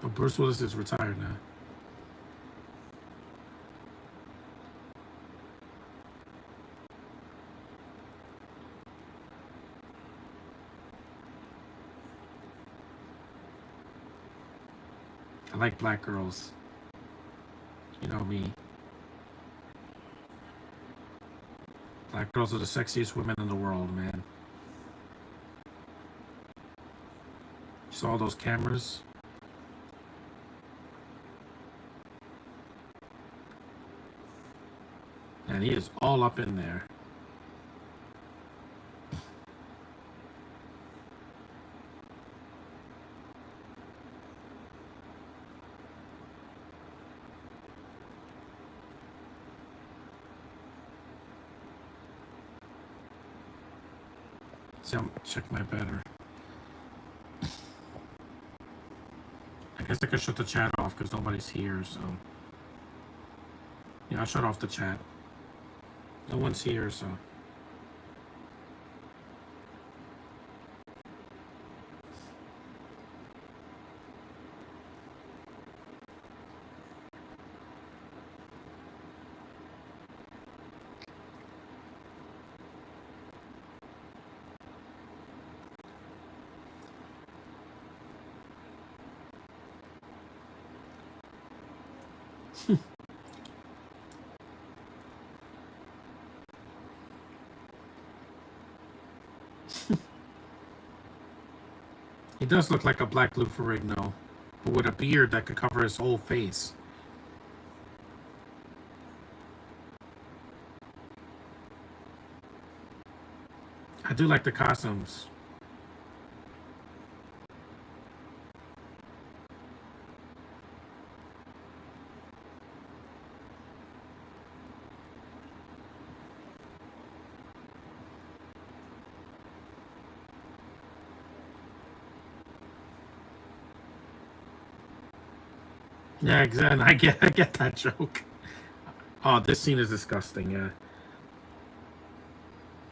Oh, Bruce Willis is retired now. I like black girls. You know me. Black girls are the sexiest women in the world, man. You saw all those cameras? And he is all up in there. So I'll check my better. I guess I could shut the chat off because nobody's here, so. Yeah, I'll shut off the chat. No one's here, so. He does look like a black Lou Ferrigno, but with a beard that could cover his whole face. I do like the costumes. Yeah, exactly. I get that joke. Oh, this scene is disgusting. Yeah,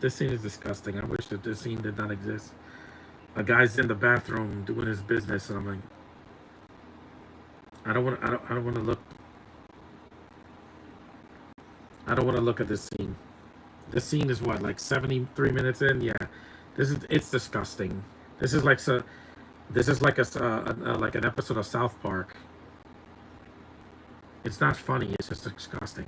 this scene is disgusting. I wish that this scene did not exist. A guy's in the bathroom doing his business, and I'm like, I don't want. I don't want to look. I don't want to look at this scene. This scene is what, like 73 minutes in? Yeah, it's disgusting. This is like so. This is like like an episode of South Park. It's not funny. It's just disgusting.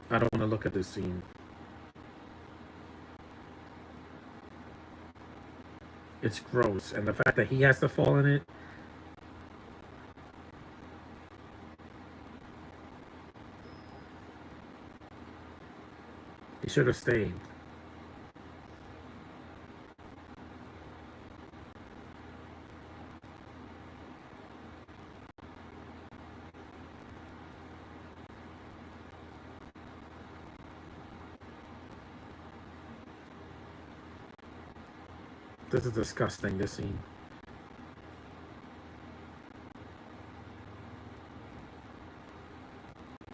I don't want to look at this scene. It's gross, and the fact that he has to fall in it. He should have stayed. This is disgusting, this scene.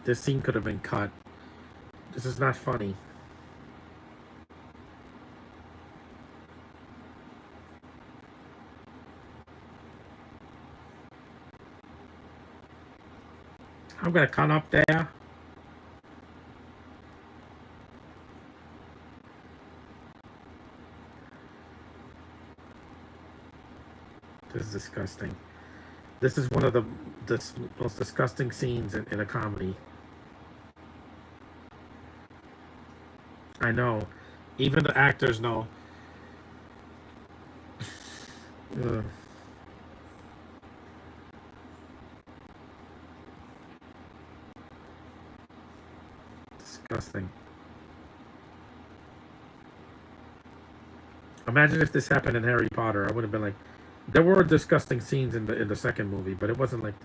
This scene could have been cut. This is not funny. I'm gonna come up there. This is disgusting. This is one of the most disgusting scenes in a comedy. I know. Even the actors know. Ugh. Disgusting. Imagine if this happened in Harry Potter. I would have been like, there were disgusting scenes in the second movie, but it wasn't like,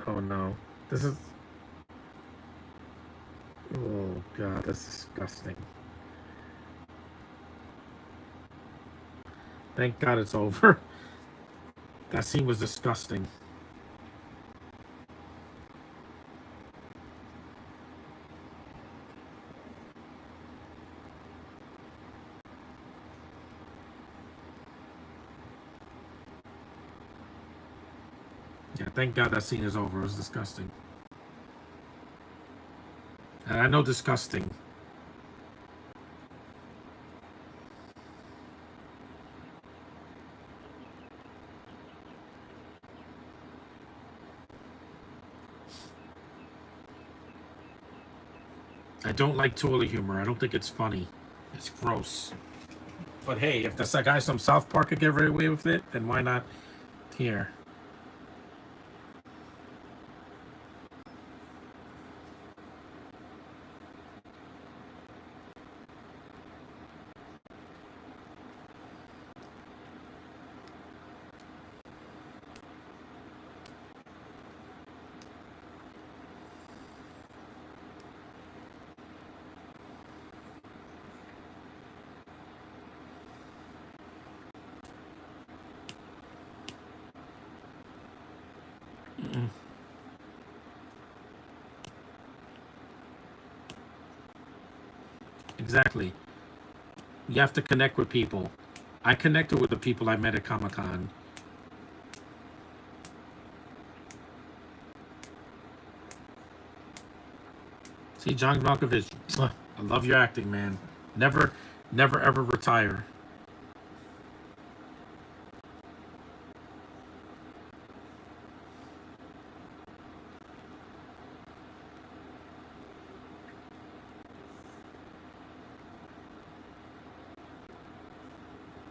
oh no, this is, oh god, that's disgusting. Thank God it's over. That scene was disgusting. Yeah, thank God that scene is over. It was disgusting. And I know disgusting. I don't like toilet humor. I don't think it's funny. It's gross. But hey, if this guy from South Park could get away with it, then why not here? exactly. You have to connect with people. I connected with the people I met at Comic Con. See, John Malkovich, I love your acting, man. Never, never ever retire.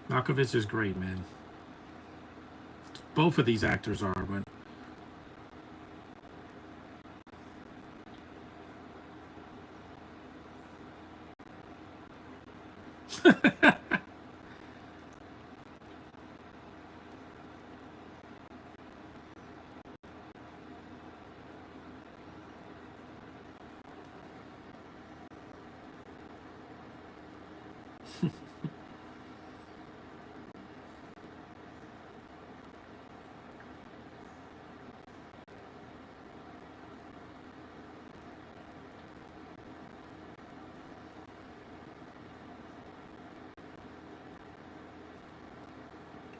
Malkovich is great, man. Both of these actors are, but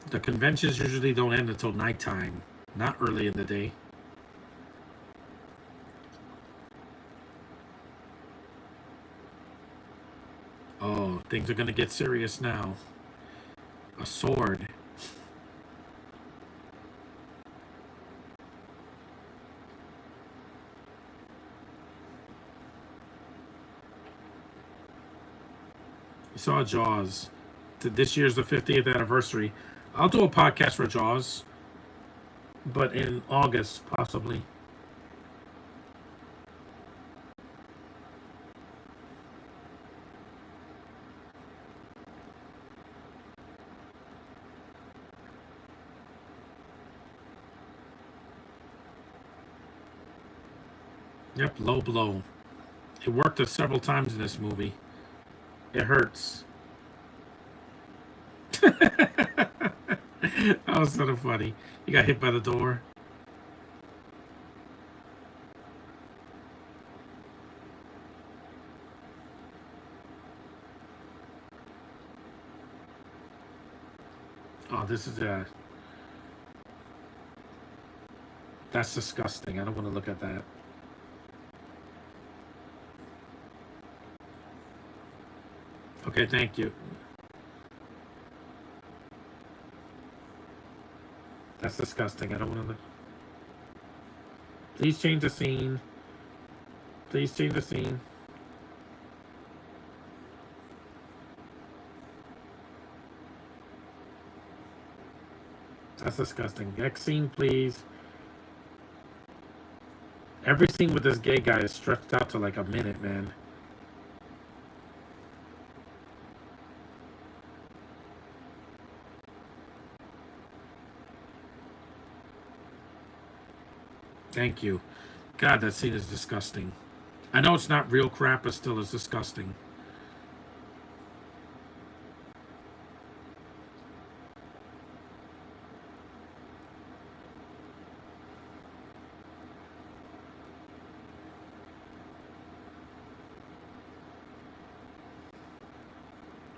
the conventions usually don't end until nighttime, not early in the day. Oh, things are gonna get serious now. A sword. You saw Jaws. This year's the 50th anniversary. I'll do a podcast for Jaws, but in August, possibly. Yep, low blow. It worked us several times in this movie. It hurts. That was sort of funny. You got hit by the door. Oh, this is that's disgusting. I don't want to look at that. Okay, thank you. That's disgusting. I don't want to look. Please change the scene. Please change the scene. That's disgusting. Next scene, please. Every scene with this gay guy is stretched out to like a minute, man. Thank you. God, that scene is disgusting. I know it's not real crap, but still it's disgusting.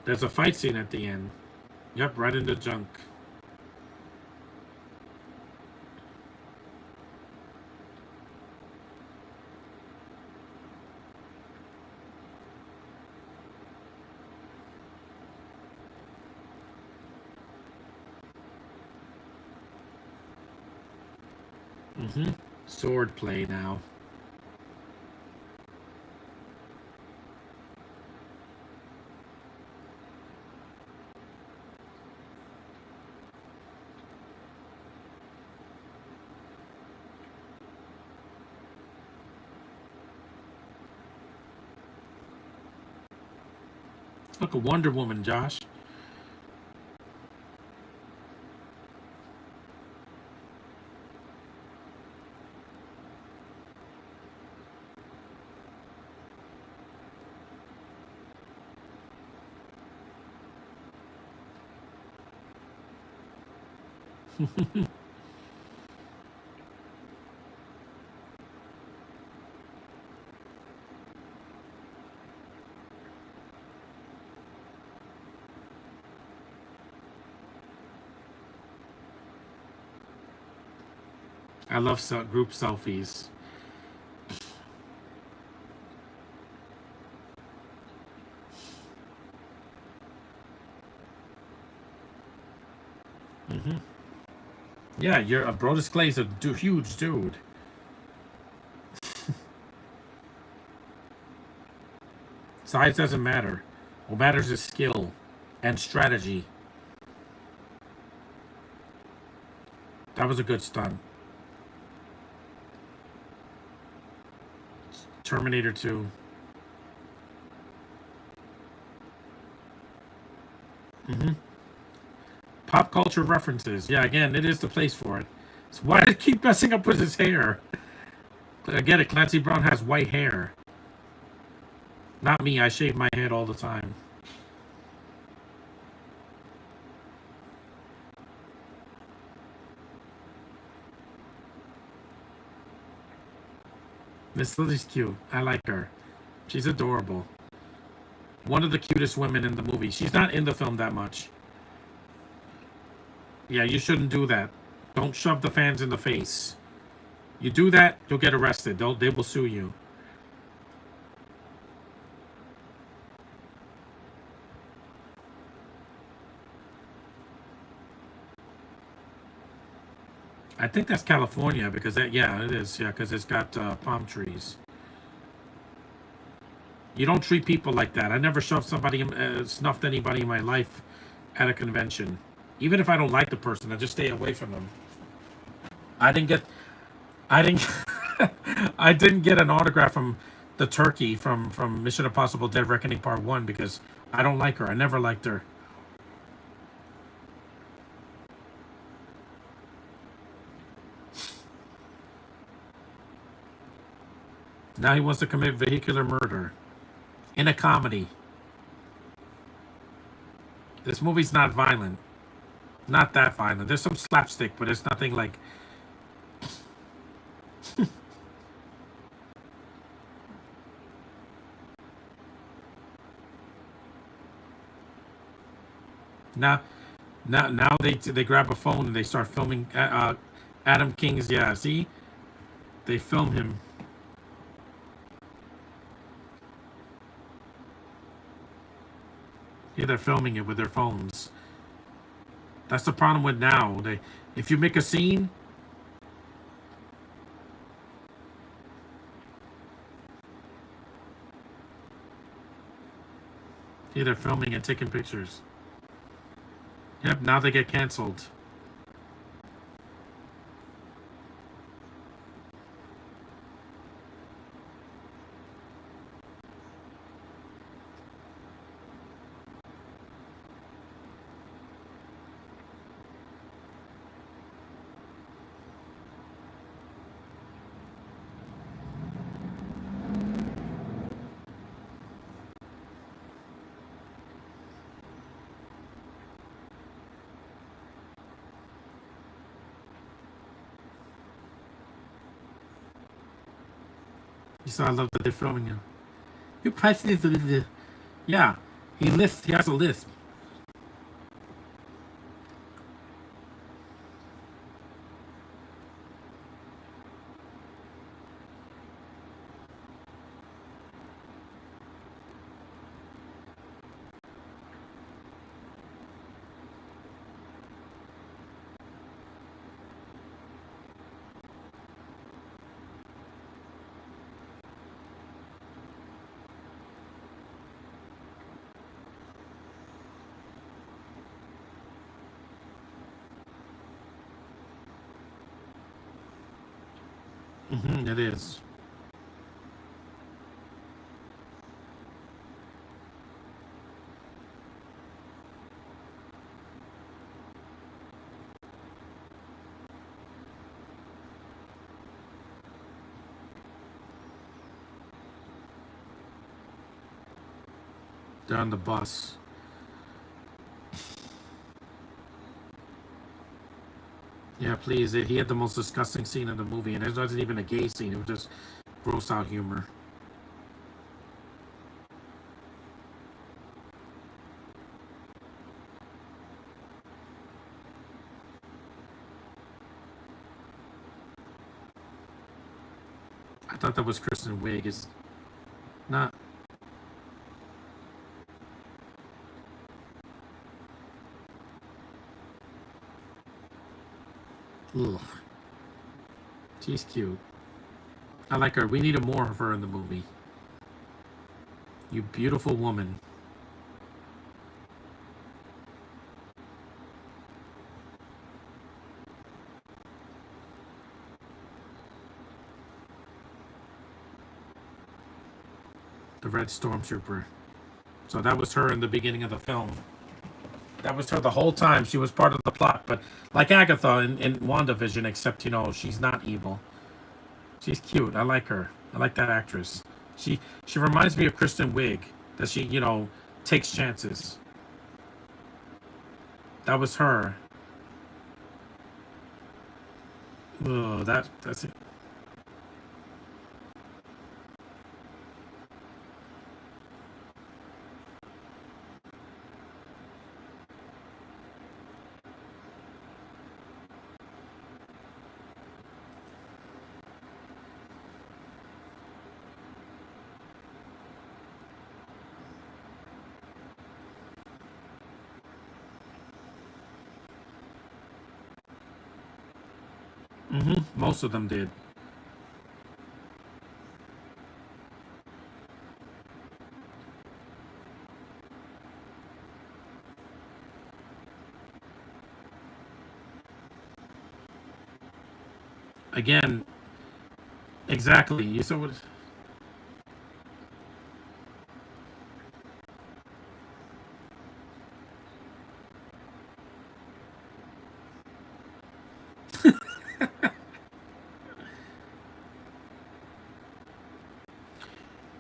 There's a fight scene at the end. Yep, right in the junk. Mm-hmm. Sword play now. Look, a Wonder Woman, Josh. I love group selfies. Yeah, you're a Brodus Clay's a huge dude. Size doesn't matter. What matters is skill and strategy. That was a good stunt. Terminator 2. Pop culture references. Yeah, again, it is the place for it. So why did it keep messing up with his hair? I get it. Clancy Brown has white hair. Not me. I shave my head all the time. Miss Lily's cute. I like her. She's adorable. One of the cutest women in the movie. She's not in the film that much. Yeah, you shouldn't do that. Don't shove the fans in the face. You do that, you'll get arrested. They will sue you. I think that's California because yeah, it is. Yeah, because it's got palm trees. You don't treat people like that. I never shoved somebody, snuffed anybody in my life at a convention. Even if I don't like the person, I just stay away from them. I didn't get, I didn't, I didn't get an autograph from the turkey from Mission Impossible: Dead Reckoning Part One because I don't like her. I never liked her. Now he wants to commit vehicular murder in a comedy. This movie's not violent. Not that violent. There's some slapstick, but it's nothing like. Now, now they grab a phone and they start filming Adam King's. Yeah, see, they film him. Yeah, they're filming it with their phones. That's the problem with now. If you make a scene, yeah, they're filming and taking pictures. Yep, now they get canceled. You saw, I love that they're filming him. You press this. Yeah, he lists. He has a list. It is. They're on the bus. Yeah, please. He had the most disgusting scene in the movie, and it wasn't even a gay scene. It was just gross out humor. thought that was Kristen Wiig. Is not. Ugh. She's cute. I like her. We needed more of her in the movie. You beautiful woman. The Red Stormtrooper. So that was her in the beginning of the film. That was her the whole time. She was part of the plot. But like Agatha in WandaVision, except, she's not evil. She's cute. I like her. I like that actress. She reminds me of Kristen Wiig. That she, takes chances. That was her. Oh, that's it. Most of them did. Again, exactly. You saw what?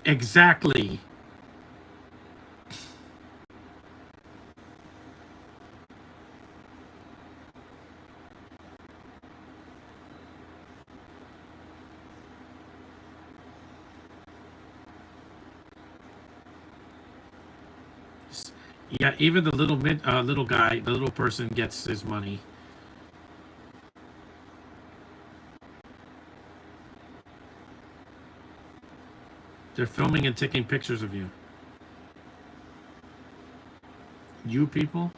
Exactly. Yeah, even the little guy, the little person gets his money. They're filming and taking pictures of you. You people?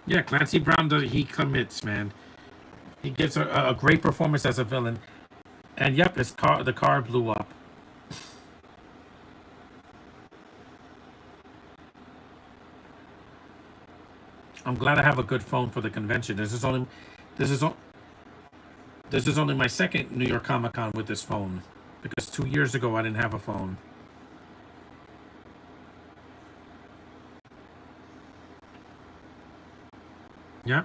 Yeah, Clancy Brown does. He commits, man. He gives a great performance as a villain. And yep, the car blew up. I'm glad I have a good phone for the convention. This is o- this is only my second New York Comic Con with this phone, because 2 years ago I didn't have a phone. Yep,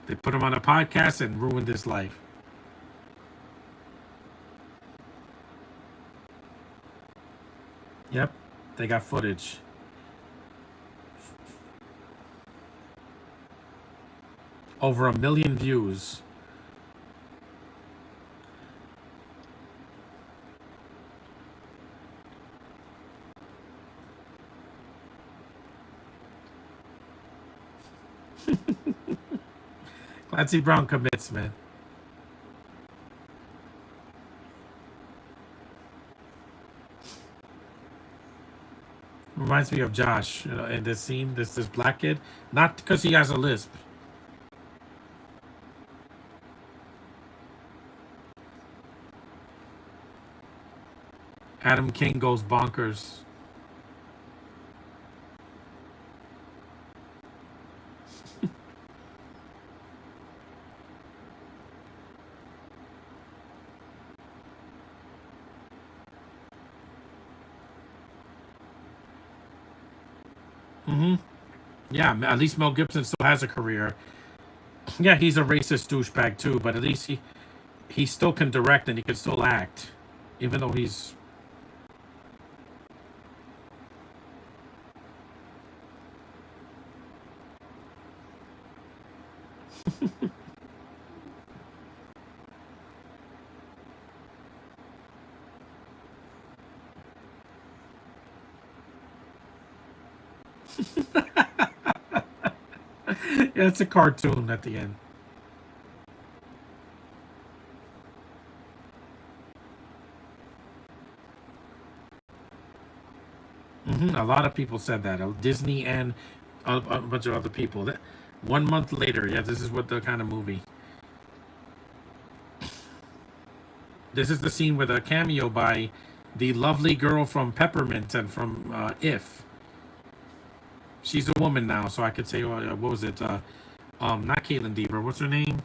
they put him on a podcast and ruined his life. Yep, they got footage. Over 1 million views. Clancy Brown commits, man. Reminds me of Josh, in this scene. This black kid, not because he has a lisp. Adam King goes bonkers. Yeah, at least Mel Gibson still has a career. Yeah, he's a racist douchebag too, but at least he still can direct and he can still act, even though he's. Yeah, it's a cartoon at the end. A lot of people said that. Disney and a bunch of other people. That 1 month later, yeah, this is what the kind of movie. This is the scene with a cameo by the lovely girl from Peppermint and from If. She's a woman now, so I could say, what was it? Not Caitlin Deaver. What's her name?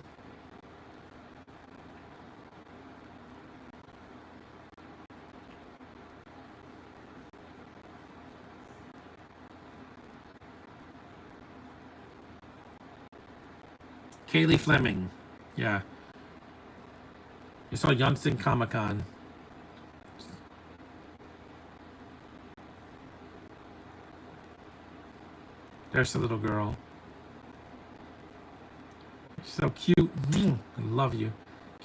Kaylee Fleming. Yeah. You saw Yonston Comic Con. There's the little girl. She's so cute. I love you.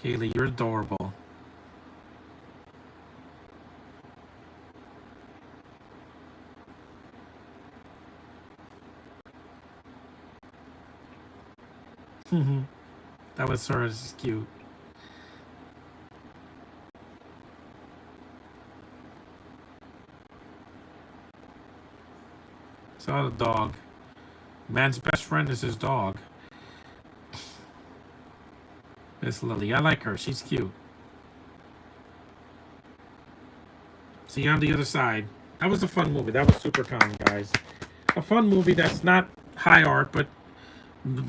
Kaylee, you're adorable. That was her. It's cute. Saw the dog. Man's best friend is his dog. Miss Lily. I like her. She's cute. See you on the other side. That was a fun movie. That was super calm, guys. A fun movie that's not high art, but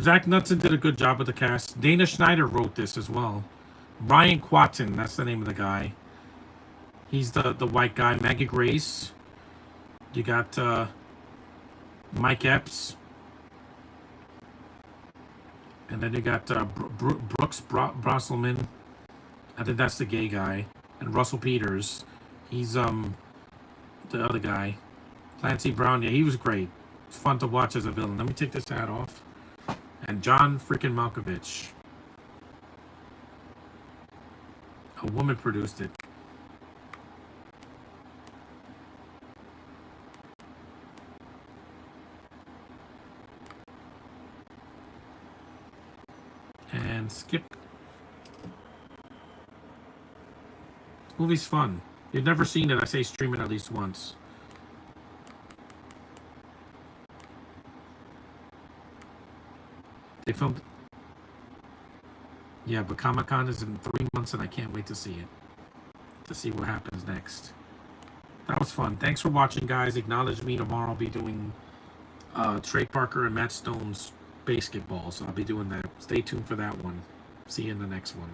Zach Knudsen did a good job with the cast. Dana Schneider wrote this as well. Brian Quatten, that's the name of the guy. He's the white guy. Maggie Grace. You got Mike Epps. And then you got Brooks Brosselman. I think that's the gay guy. And Russell Peters. He's the other guy. Clancy Brown. Yeah, he was great. It's fun to watch as a villain. Let me take this hat off. And John freaking Malkovich. A woman produced it. And skip. Movie's fun. You've never seen it, I say stream it at least once. They filmed. Yeah, but Comic-Con is in 3 months and I can't wait to see it. To see what happens next. That was fun. Thanks for watching, guys. Acknowledge me. Tomorrow I'll be doing Trey Parker and Matt Stone's basketball. So I'll be doing that. Stay tuned for that one. See you in the next one.